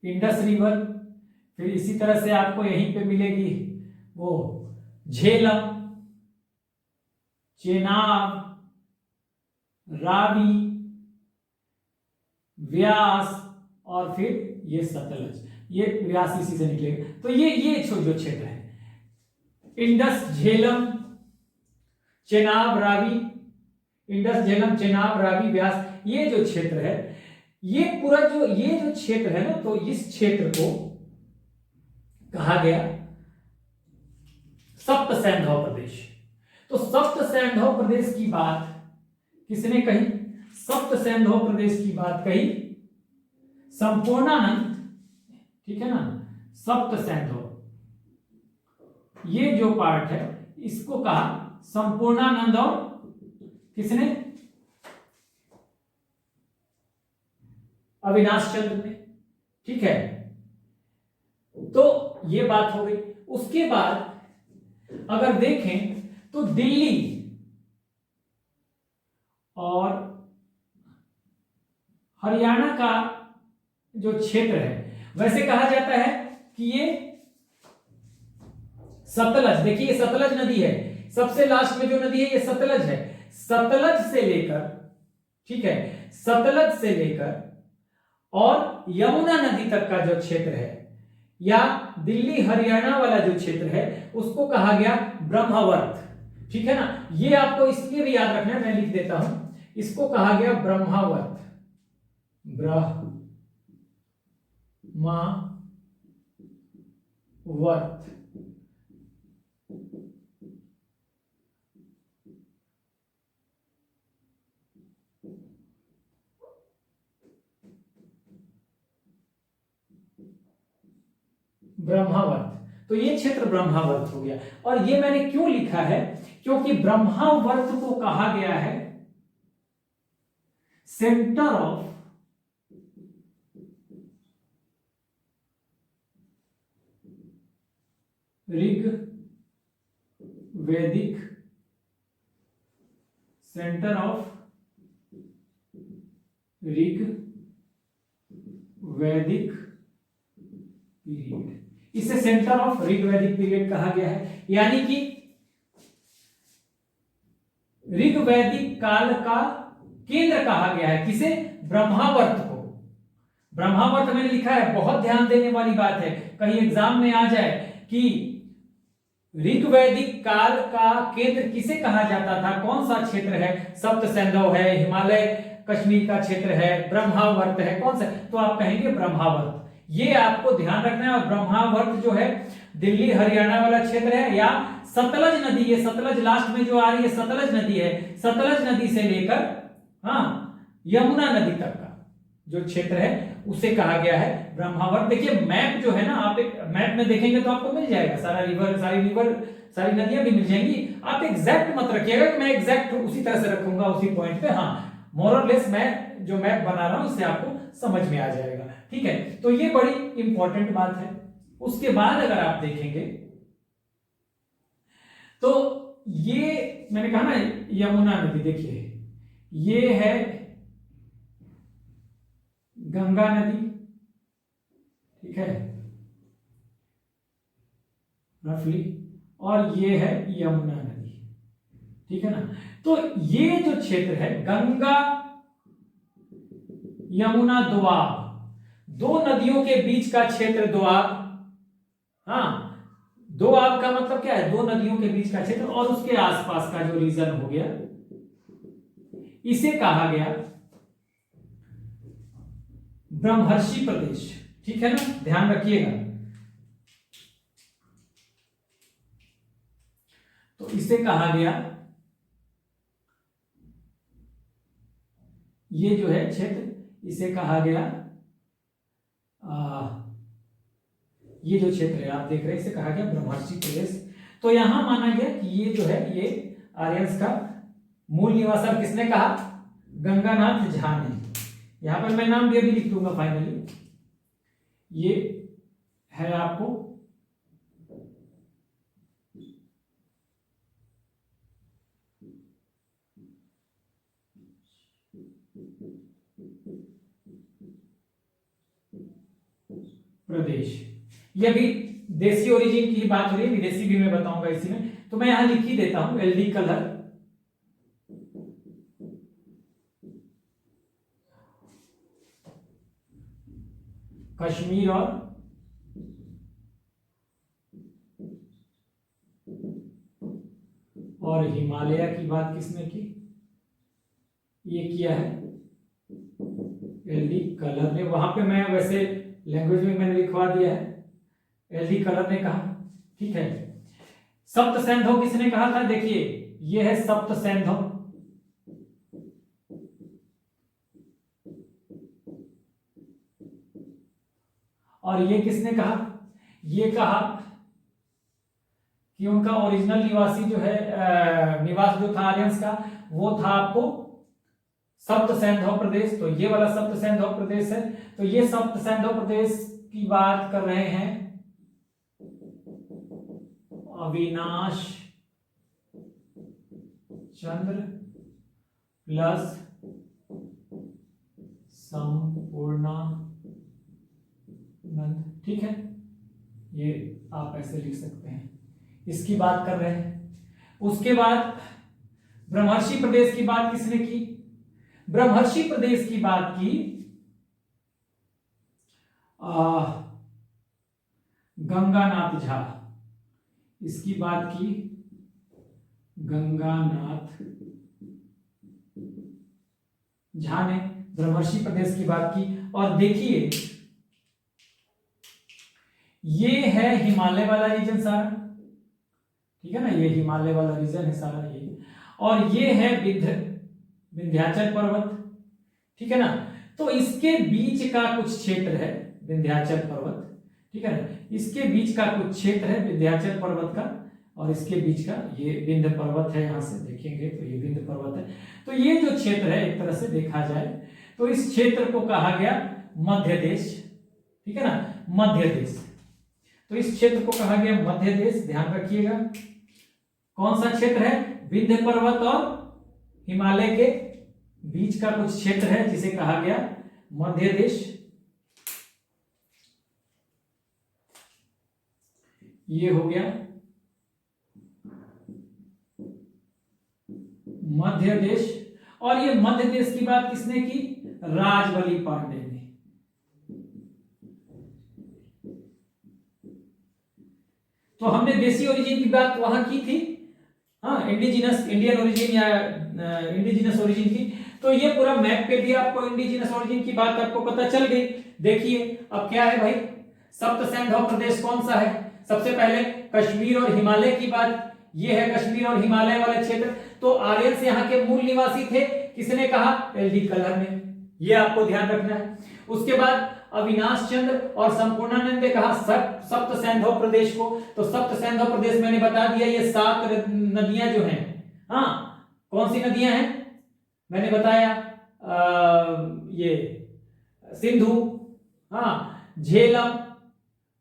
इंडस रिवर, फिर इसी तरह से आपको यहीं पे मिलेगी वो झेलम, चेनाब, रावी, व्यास और फिर ये सतलज। ये व्यास इसी से निकलेगा। तो ये जो क्षेत्र है इंडस, झेलम, चेनाब, रावी, इंडस, झेलम, चेनाब, रावी, व्यास, ये जो क्षेत्र है, ये पूरा ये जो क्षेत्र है ना, तो इस क्षेत्र को कहा गया सप्त सैंधव प्रदेश। तो सप्त सैंधव प्रदेश की बात किसने कही? सप्त सैंधव प्रदेश की बात कही संपूर्णानंद, ठीक है ना। सप्त सैंधव ये जो पार्ट है इसको कहा संपूर्णानंद और किसने? अविनाश चंद्र ने, ठीक है। तो ये बात हो गई। उसके बाद अगर देखें तो दिल्ली और हरियाणा का जो क्षेत्र है, वैसे कहा जाता है कि ये सतलज, देखिए ये सतलज नदी है, सबसे लास्ट में जो नदी है ये सतलज है। सतलज से लेकर, ठीक है, सतलज से लेकर और यमुना नदी तक का जो क्षेत्र है या दिल्ली हरियाणा वाला जो क्षेत्र है उसको कहा गया ब्रह्मावर्त, ठीक है ना। ये आपको इसलिए भी याद रखना है, मैं लिख देता हूं, इसको कहा गया ब्रह्मावर्त, ब्रह्मावर्त। ब्रह्मावर्त। तो ये क्षेत्र ब्रह्मावर्त हो गया। और ये मैंने क्यों लिखा है, क्योंकि ब्रह्मावर्त को कहा गया है सेंटर ऑफ ऋग वैदिक, सेंटर ऑफ ऋग वैदिक पीरियड, इसे सेंटर ऑफ ऋग वैदिक पीरियड कहा गया है। यानी कि ऋग वैदिक काल का केंद्र कहा गया है किसे, ब्रह्मावर्त को। ब्रह्मावर्त मैंने लिखा है, बहुत ध्यान देने वाली बात है, कहीं एग्जाम में आ जाए कि ऋग वैदिक काल का केंद्र किसे कहा जाता था, कौन सा क्षेत्र है, सप्त सैंधव है, हिमालय कश्मीर का क्षेत्र है, ब्रह्मावर्त है, कौन सा, तो आप कहेंगे ब्रह्मावर्त। ये आपको ध्यान रखना है। और ब्रह्मावर्त जो है दिल्ली हरियाणा वाला क्षेत्र है, या सतलज नदी, ये सतलज लास्ट में जो आ रही है सतलज नदी है, सतलज नदी से लेकर यमुना नदी तक का जो क्षेत्र है उसे कहा गया है ब्रह्मावर्त। देखिए मैप जो है ना, आप एक मैप में देखेंगे तो आपको मिल जाएगा, सारी नदियां भी मिल जाएंगी। आप एग्जैक्ट मत रखिएगा कि मैं एग्जैक्ट उसी तरह से रखूंगा उसी पॉइंट पे, मोर और लेस मैं जो मैप बना रहा हूं उससे आपको समझ में आ जाएगा। ठीक है, तो ये बड़ी इंपॉर्टेंट बात है। उसके बाद अगर आप देखेंगे तो ये मैंने कहा ना यमुना नदी, देखिए ये है गंगा नदी, ठीक है रफली, और ये है यमुना नदी, ठीक है ना। तो ये जो क्षेत्र है गंगा यमुना दोआब, दो नदियों के बीच का क्षेत्र दोआब। दोआब का मतलब क्या है, दो नदियों के बीच का क्षेत्र, और उसके आसपास का जो रीजन हो गया इसे कहा गया ब्रह्मर्षि प्रदेश। ठीक है ना, ध्यान रखिएगा। तो इसे कहा गया, ये जो है क्षेत्र इसे कहा गया ये जो क्षेत्र है आप देख रहे हैं इसे कहा गया ब्रह्मर्षि प्रदेश। तो यहां माना गया कि ये जो है ये आर्यंस का मूल निवासन किसने कहा, गंगानाथ झा ने। यहां पर मैं नाम भी अभी लिख दूंगा फाइनली। ये है आपको प्रदेश। ये भी देसी ओरिजिन की बात हो रही है, विदेशी भी मैं बताऊंगा इसी में, तो मैं यहां लिख ही देता हूं एलडी कलर। कश्मीर और हिमालय की बात किसने की, ये किया है एलडी कलर ने। वहां पे मैं वैसे लैंग्वेज में मैंने लिखवा दिया है, एलडी कलर ने कहा। ठीक है, सप्त सैंधव किसने कहा था, देखिए ये है सप्त सैंधव, और ये किसने कहा, ये कहा कि उनका ओरिजिनल निवासी जो है निवास जो था आर्यंस का वो था आपको सप्त सैंधव प्रदेश। तो ये वाला सप्त सैंधव प्रदेश है। तो ये सप्त सैंधव प्रदेश की बात कर रहे हैं अविनाश चंद्र प्लस संपूर्णानंद। ठीक है, ये आप ऐसे लिख सकते हैं, इसकी बात कर रहे हैं। उसके बाद ब्रह्मर्षि प्रदेश की बात किसने की, ब्रह्मर्षि प्रदेश की बात की गंगानाथ झा, इसकी बात की गंगानाथ झा ने ब्रह्मर्षि प्रदेश की बात की। और देखिए ये है हिमालय वाला रीजन सारा, ठीक है ना, ये हिमालय वाला रीजन है सारा ये, और ये है विंध्याचल पर्वत। ठीक है ना, तो इसके बीच का कुछ क्षेत्र है विंध्याचल पर्वत। ठीक है ना। इसके बीच का कुछ क्षेत्र है विंध्याचल पर्वत का, और इसके बीच का ये विंध्य पर्वत है, यहां से देखेंगे तो ये विंध्य पर्वत है। तो ये जो क्षेत्र है एक तरह से देखा जाए तो इस क्षेत्र को कहा गया मध्य देश, ठीक है ना, मध्य देश। तो इस क्षेत्र को कहा गया मध्य देश, ध्यान रखिएगा। कौन सा क्षेत्र है? विंध्य पर्वत और हिमालय के बीच का कुछ क्षेत्र है जिसे कहा गया मध्य देश। ये हो गया मध्य देश। और ये मध्य देश की बात किसने की? राजबली पांडे ने। तो हमने देसी ओरिजिन की बात वहां की थी, हाँ, इंडिजिनस इंडियन ओरिजिन या इंडिजिनस ओरिजिन की। तो ये पूरा मैप पे भी आपको इंडिजिनस ओरिजिन की बात आपको पता चल गई। देखिए अब क्या है भाई, सप्त सैंधव प्रदेश कौन सा है? सबसे पहले कश्मीर और हिमालय की बात, ये है कश्मीर और हिमालय वाला क्षेत्र। तो आर्यंस यहाँ के मूल निवासी थे, किसने कहा? एलडी कलर ने, ये आपको ध्यान रखना है। उसके बाद अविनाश चंद्र और संपूर्णानंद ने कहा सप्त सैंधव प्रदेश को। तो सप्त सैंधव प्रदेश मैंने बता दिया, ये 7 नदियां जो हैं, हाँ, कौन सी नदियां हैं मैंने बताया, ये सिंधु, हाँ, झेलम,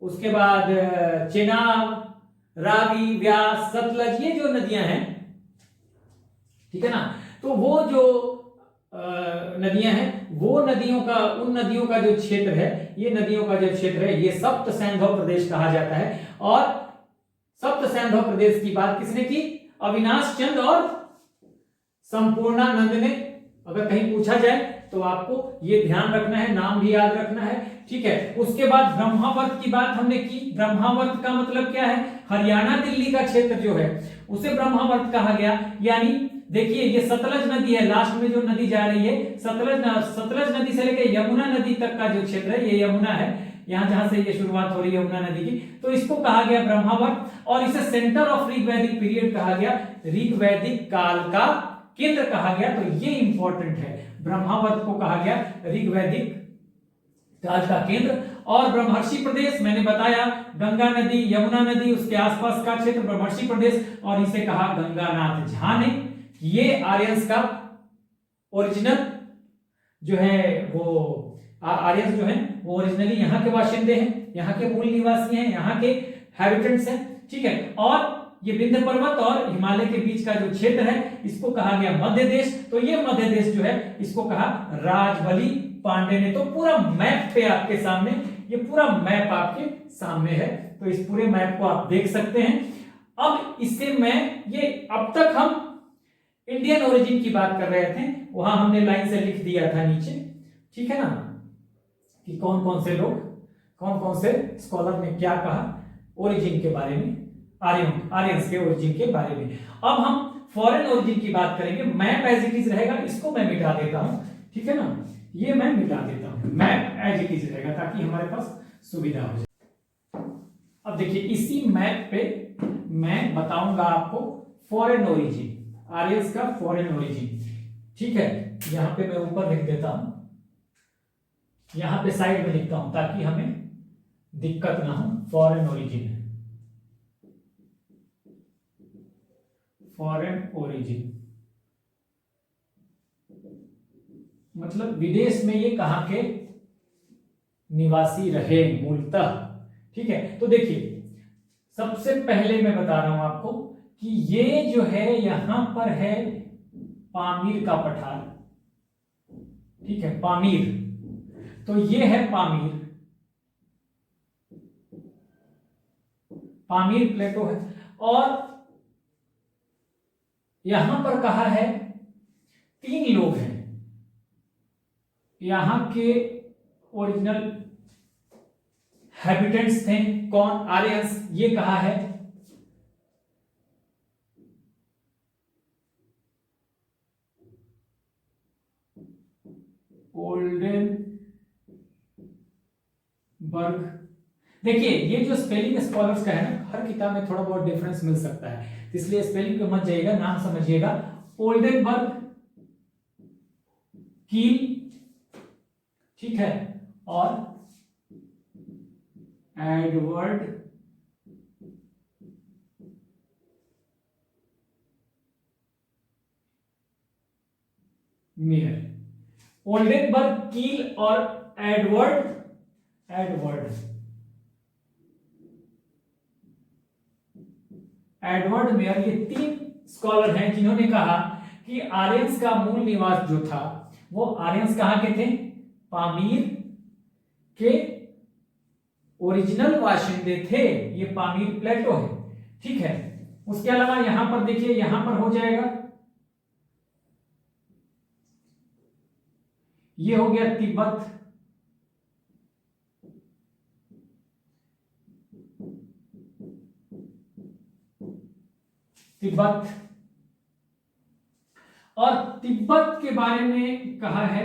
उसके बाद चेनाब, रावी, व्यास, सतलज, ये जो नदियां हैं, ठीक है ना। तो वो जो नदियां हैं, वो नदियों का, उन नदियों का जो क्षेत्र है, ये नदियों का जो क्षेत्र है, ये सप्त सैंधव प्रदेश कहा जाता है। और सप्त सैंधव प्रदेश की बात किसने की? अविनाश चंद्र और संपूर्णानंद ने। अगर कहीं पूछा जाए तो आपको ये ध्यान रखना है, नाम भी याद रखना है, ठीक है। उसके बाद ब्रह्मावर्त की बात हमने की। ब्रह्मावर्त का मतलब क्या है? हरियाणा दिल्ली का क्षेत्र जो है उसे ब्रह्मावर्त कहा गया। यानी देखिए ये सतलज नदी है, लास्ट में जो नदी जा रही है सतलज नदी से लेकर यमुना नदी तक का जो क्षेत्र है, ये यमुना है, यहां जहां से ये शुरुआत हो रही है यमुना नदी की, तो इसको कहा गया ब्रह्मावर्त। और इसे सेंटर ऑफ ऋग्वैदिक पीरियड कहा गया, ऋग्वैदिक काल का केंद्र कहा गया। तो ये इंपॉर्टेंट है, ब्रह्मावर्त को कहा गया ऋग्वैदिक काल का केंद्र। और ब्रह्मर्षि प्रदेश मैंने बताया, गंगा नदी, यमुना नदी, उसके आसपास का क्षेत्र ब्रह्मर्षि प्रदेश, और इसे कहा गंगानाथ झा ने। ये आर्यंस का ओरिजिनल जो है, वो आर्यंस जो है वो ओरिजिनली यहाँ के बाशिंदे हैं, यहाँ के मूल निवासी हैं, यहाँ के हैबिटेंट्स हैं, ठीक है। और ये विंध्य पर्वत और हिमालय के बीच का जो क्षेत्र है इसको कहा गया मध्य देश। तो ये मध्य देश जो है इसको कहा राजबली पांडे ने। तो पूरा मैप पे आपके सामने, ये पूरा मैप आपके सामने है, तो इस पूरे मैप को आप देख सकते हैं। अब इससे मैं ये, अब तक हम इंडियन ओरिजिन की बात कर रहे थे, वहां हमने लाइन से लिख दिया था नीचे, ठीक है ना, कि कौन कौन से लोग, कौन कौन से स्कॉलर ने क्या कहा ओरिजिन के बारे में, आर्यंस के ओरिजिन के बारे में। अब हम फॉरेन ओरिजिन की बात करेंगे। मैप एज इट इज रहेगा, इसको मैं मिटा देता हूं, ठीक है ना, ये मैं मिटा देता हूं, मैप एज इट इज रहेगा ताकि हमारे पास सुविधा हो जाए। अब देखिए इसी मैप पे मैं बताऊंगा आपको फॉरेन ओरिजिन, आर्यंस का फॉरेन ओरिजिन, ठीक है। यहां पे मैं ऊपर लिख देता हूं, यहां पे साइड में लिखता हूं ताकि हमें दिक्कत ना हो। फॉरेन ओरिजिन, फॉरेन ओरिजिन मतलब विदेश में ये कहां के निवासी रहे मूलतः, ठीक है। तो देखिए सबसे पहले मैं बता रहा हूं आपको कि ये जो है यहां पर है पामीर का पठार, ठीक है, पामीर। तो ये है पामीर, पामीर प्लेटो है। और यहां पर कहा है 3 लोग हैं यहां के ओरिजिनल हैबिटेंट्स थे। कौन? आर्यंस। ये कहा है ओल्डेनबर्ग। देखिए ये जो स्पेलिंग स्कॉलर्स का है ना, हर किताब में थोड़ा बहुत डिफरेंस मिल सकता है, इसलिए स्पेलिंग पे मत जाइएगा, नाम समझिएगा। ओल्डेनबर्ग, कील, ठीक है, और एडवर्ड मेयर, ओल्डेनबर्ग, कील और एडवर्ड एडवर्ड एडवर्ड मेयर, ये 3 स्कॉलर हैं जिन्होंने कहा कि आर्यंस का मूल निवास जो था वो आर्यंस कहां के थे, पामीर के ओरिजिनल बाशिंदे थे। ये पामीर प्लेटो है, ठीक है। उसके अलावा यहां पर देखिए, यहां पर हो जाएगा, ये हो गया तिब्बत, तिब्बत, और तिब्बत के बारे में कहा है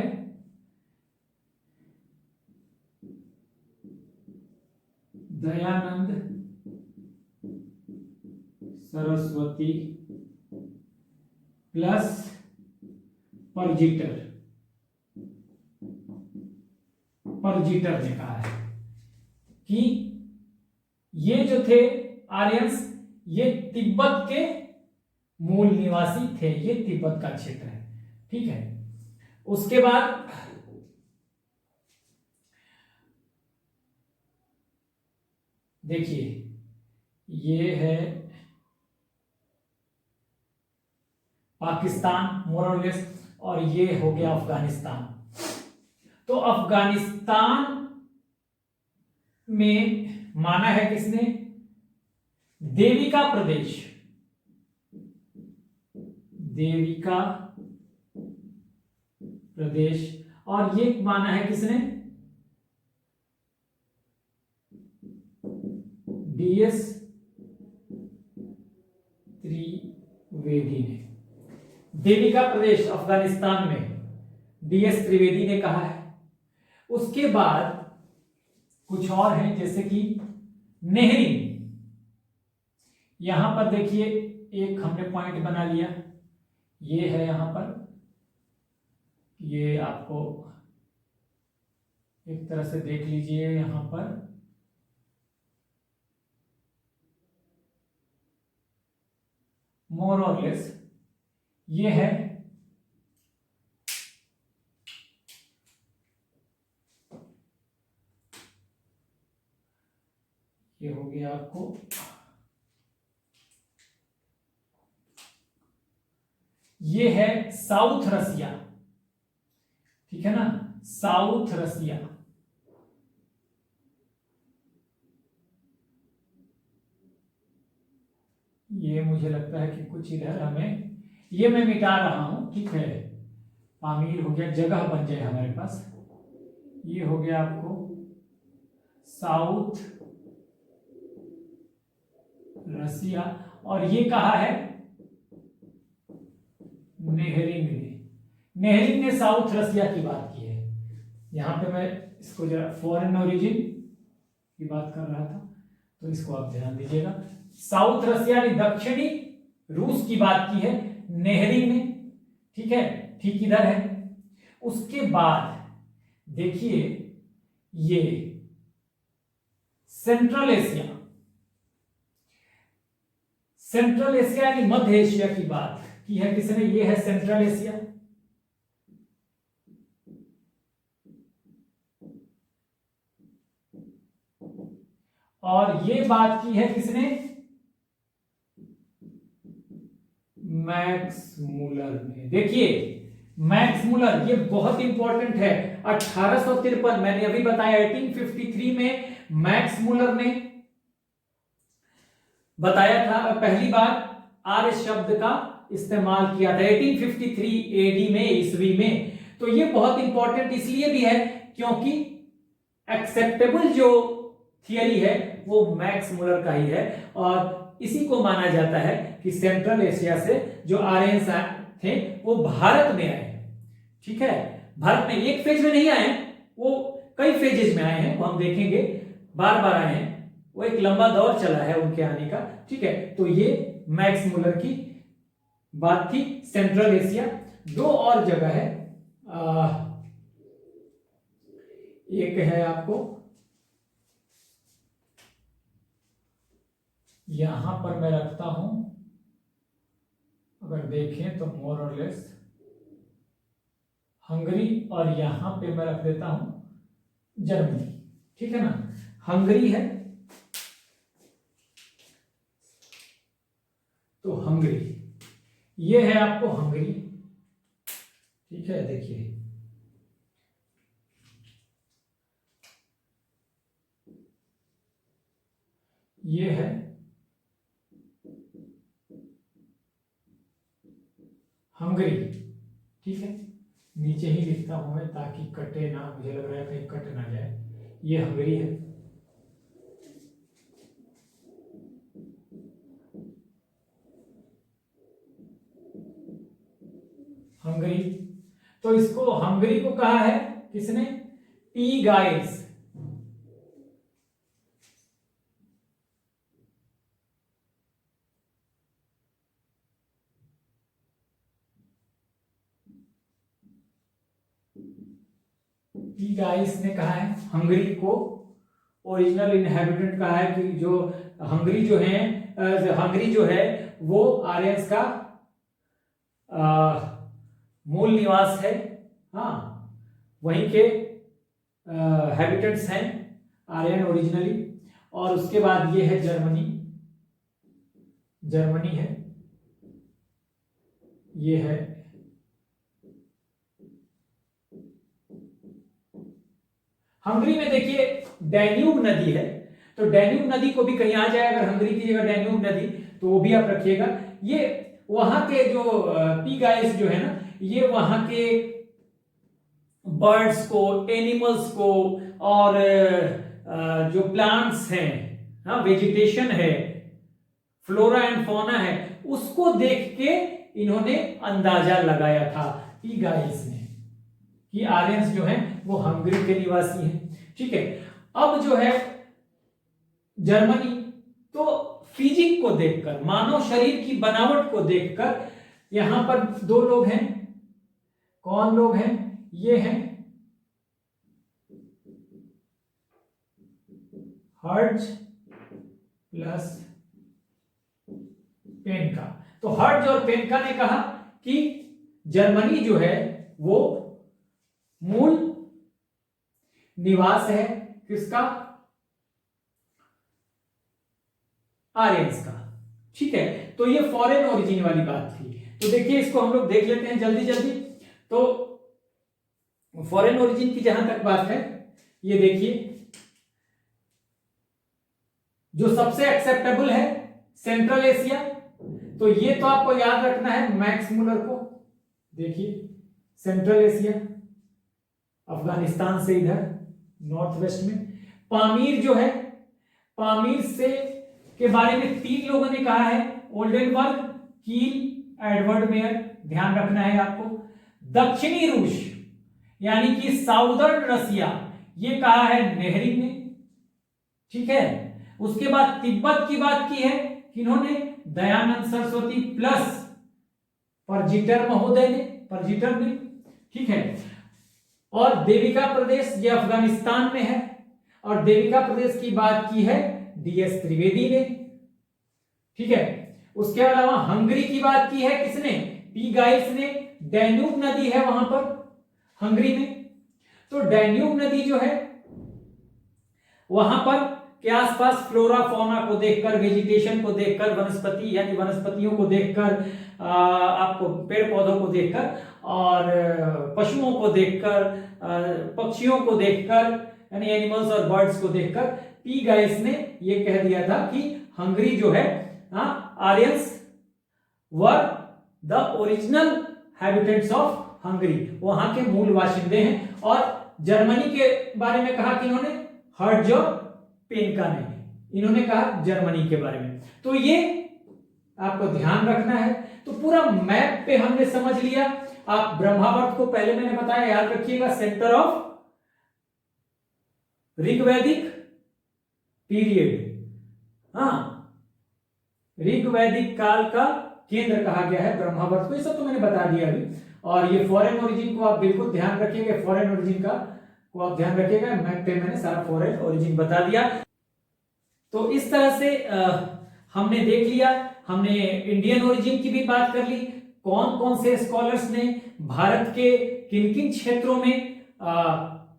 दयानंद सरस्वती प्लस परजिटर परजिटर ने कहा है कि ये जो थे आर्यंस, ये तिब्बत के मूल निवासी थे, ये तिब्बत का क्षेत्र है, ठीक है। उसके बाद देखिए, ये है पाकिस्तान मोरलेस, और ये हो गया अफगानिस्तान। तो अफगानिस्तान में माना है किसने, देविका प्रदेश, देविका प्रदेश, और ये माना है किसने, DS त्रिवेदी ने। देविका प्रदेश अफगानिस्तान में DS त्रिवेदी ने कहा है। उसके बाद कुछ और हैं, जैसे कि नेहरिंग, यहां पर देखिए एक हमने पॉइंट बना लिया, ये है यहां पर, ये आपको एक तरह से देख लीजिए, यहां पर मोर और लेस ये है, ये हो गया आपको, ये है साउथ रसिया, ठीक है ना, साउथ रसिया। ये मुझे लगता है कि कुछ इधर हमें, ये मैं मिटा रहा हूं, ठीक है। पामीर हो गया, जगह बन जाए हमारे पास, ये हो गया आपको साउथ रसिया, और ये कहा है नेहरिंग ने। नेहरिंग ने साउथ रसिया की बात की है। यहां पे मैं इसको जरा फॉरेन ओरिजिन की बात कर रहा था, तो इसको आप ध्यान दीजिएगा। साउथ रसिया ने दक्षिणी रूस की बात की है नेहरिंग ने, ठीक है, ठीक इधर है। उसके बाद देखिए ये सेंट्रल एशिया, सेंट्रल एशिया यानी मध्य एशिया की बात की है किसने, ये है सेंट्रल एशिया। और ये बात की है किसने, मैक्स मूलर ने। देखिए मैक्स मूलर, ये बहुत इंपॉर्टेंट है। 1853, मैंने अभी बताया 1853 में मैक्स मूलर ने बताया था, पहली बार आर्य शब्द का इस्तेमाल किया था 1853 एडी में, ईस्वी में। तो ये बहुत इंपॉर्टेंट इसलिए भी है क्योंकि एक्सेप्टेबल जो थियरी है वो मैक्स मूलर का ही है, और इसी को माना जाता है कि सेंट्रल एशिया से जो आर्यंस थे वो भारत में आए, ठीक है। भारत में एक फेज में नहीं आए, वो कई फेजेज में आए हैं, वो हम देखेंगे, बार बार आए हैं, वो एक लंबा दौर चला है उनके आने का, ठीक है। तो ये मैक्स मूलर की बात थी, सेंट्रल एशिया। दो और जगह है, एक है आपको यहां पर मैं रखता हूं, अगर देखें तो मोर और लेस हंगरी, और यहां पे मैं रख देता हूं जर्मनी। ठीक है ना, हंगरी है तो हंगरी, ये है आपको हंगरी। ठीक है, देखिए ये है हंगरी। ठीक है, नीचे ही लिखता हूं मैं ताकि कटे ना, मुझे लग रहा है कहीं कट ना जाए। ये हंगरी है। हंगरी, तो इसको हंगरी को कहा है किसने? P guys. पी गाइस ने कहा है हंगरी को ओरिजिनल इनहेबिटेंट कहा है कि जो हंगरी जो है, हंगरी जो है वो आर्यंस का मूल निवास है। हाँ, वहीं के हैबिटेंट्स हैं आर्यन ओरिजिनली। और उसके बाद ये है जर्मनी, जर्मनी है, ये है हंगरी में। देखिए डैन्यूब नदी है, तो डैन्यूब नदी को भी कहीं आ जाए, अगर हंगरी की जगह डैन्यूब नदी, तो वो भी आप रखिएगा। ये वहां के जो पी गाइस जो है ना, ये वहां के बर्ड्स को, एनिमल्स को, और जो प्लांट्स हैं, हाँ वेजिटेशन है, फ्लोरा एंड फौना है, उसको देख के इन्होंने अंदाजा लगाया था पी गाइस ने कि आर्यंस जो हैं वो हंगरी के निवासी हैं। ठीक है, अब जो है जर्मनी, तो फिजिक को देखकर, मानव शरीर की बनावट को देखकर, यहां पर दो लोग हैं। कौन लोग हैं? ये हैं हर्ट्ज प्लस पेनका। तो हर्ट्ज और पेनका ने कहा कि जर्मनी जो है वो मूल निवास है किसका? आर्यंस का। ठीक है, तो ये फॉरेन ओरिजिन वाली बात थी। तो देखिए इसको हम लोग देख लेते हैं जल्दी जल्दी। तो फॉरेन ओरिजिन की जहां तक बात है, ये देखिए जो सबसे एक्सेप्टेबल है सेंट्रल एशिया, तो ये तो आपको याद रखना है मैक्स मुलर को। देखिए सेंट्रल एशिया, अफगानिस्तान से इधर नॉर्थ वेस्ट में। पामीर जो है, पामीर से के बारे में तीन लोगों ने कहा है, ओल्डेनबर्ग, कील, एडवर्ड मेयर। ध्यान रखना है आपको। दक्षिणी रूस यानी कि साउदर्न रसिया, ये कहा है नेहरी ने। ठीक है, उसके बाद तिब्बत की बात की है किन्होंने? दयानंद सरस्वती प्लस परजिटर महोदय ने, परजिटर ने। ठीक है, और देविका प्रदेश ये अफगानिस्तान में है, और देविका प्रदेश की बात की है डीएस त्रिवेदी ने। ठीक है, उसके अलावा हंगरी की बात की है किसने? पी गाइस ने। डैन्यूब नदी है वहां पर हंगरी में, तो डैन्यूब नदी जो है वहां पर के आसपास फ्लोरा फौना को देखकर, वेजिटेशन को देखकर, वनस्पति यानी वनस्पतियों को देखकर, आपको पेड़ पौधों को देखकर, और पशुओं को देखकर, पक्षियों को देखकर, यानी एनिमल्स और बर्ड्स को देखकर पी गाइस ने ये कह दिया था कि हंगरी जो है, Aryans were the original habitants of Hungary, वहां के मूल वाशिंदे हैं। और जर्मनी के बारे में कहा कि इन्होंने हर्ट्ज और पेनका ने, इन्होंने कहा जर्मनी के बारे में। तो ये आपको ध्यान रखना है। तो पूरा मैप पे हमने समझ लिया। आप ब्रह्मावर्त को पहले मैंने बताया, याद रखिएगा, सेंटर ऑफ ऋग्वैदिक पीरियड। हाँ, ऋग्वैदिक काल का केंद्र कहा गया है ब्रह्मावर्त को। ये सब तो मैंने बता दिया अभी। और ये फॉरेन ओरिजिन को आप बिल्कुल ध्यान रखिएगा, फॉरेन ओरिजिन का को आप ध्यान रखिएगा। मैप पे मैंने सारा फॉरेन ओरिजिन बता दिया। तो इस तरह से हमने देख लिया, हमने इंडियन ओरिजिन की भी बात कर ली, कौन कौन से स्कॉलर्स ने भारत के किन किन क्षेत्रों में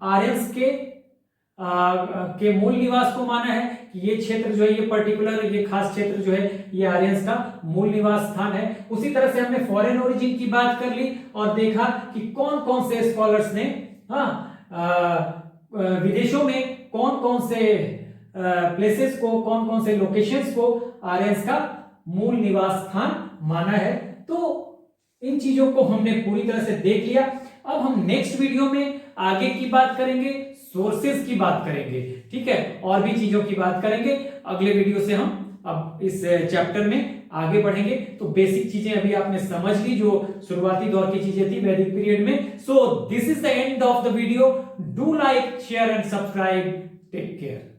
आर्यंस के मूल निवास को माना है कि ये क्षेत्र जो है, ये पर्टिकुलर, ये खास क्षेत्र जो है, ये आर्यंस का मूल निवास स्थान है। उसी तरह से हमने फॉरेन ओरिजिन की बात कर ली और देखा कि कौन कौन से स्कॉलर्स ने विदेशों में कौन कौन से प्लेसेस को, कौन कौन से लोकेशंस को आर्यंस का मूल निवास स्थान माना है। तो इन चीजों को हमने पूरी तरह से देख लिया। अब हम नेक्स्ट वीडियो में आगे की बात करेंगे, सोर्सेस की बात करेंगे, ठीक है, और भी चीजों की बात करेंगे। अगले वीडियो से हम अब इस चैप्टर में आगे बढ़ेंगे। तो बेसिक चीजें अभी आपने समझ ली, जो शुरुआती दौर की चीजें थी वैदिक पीरियड में। So this is the end of the video. Do like, share and subscribe. Take care.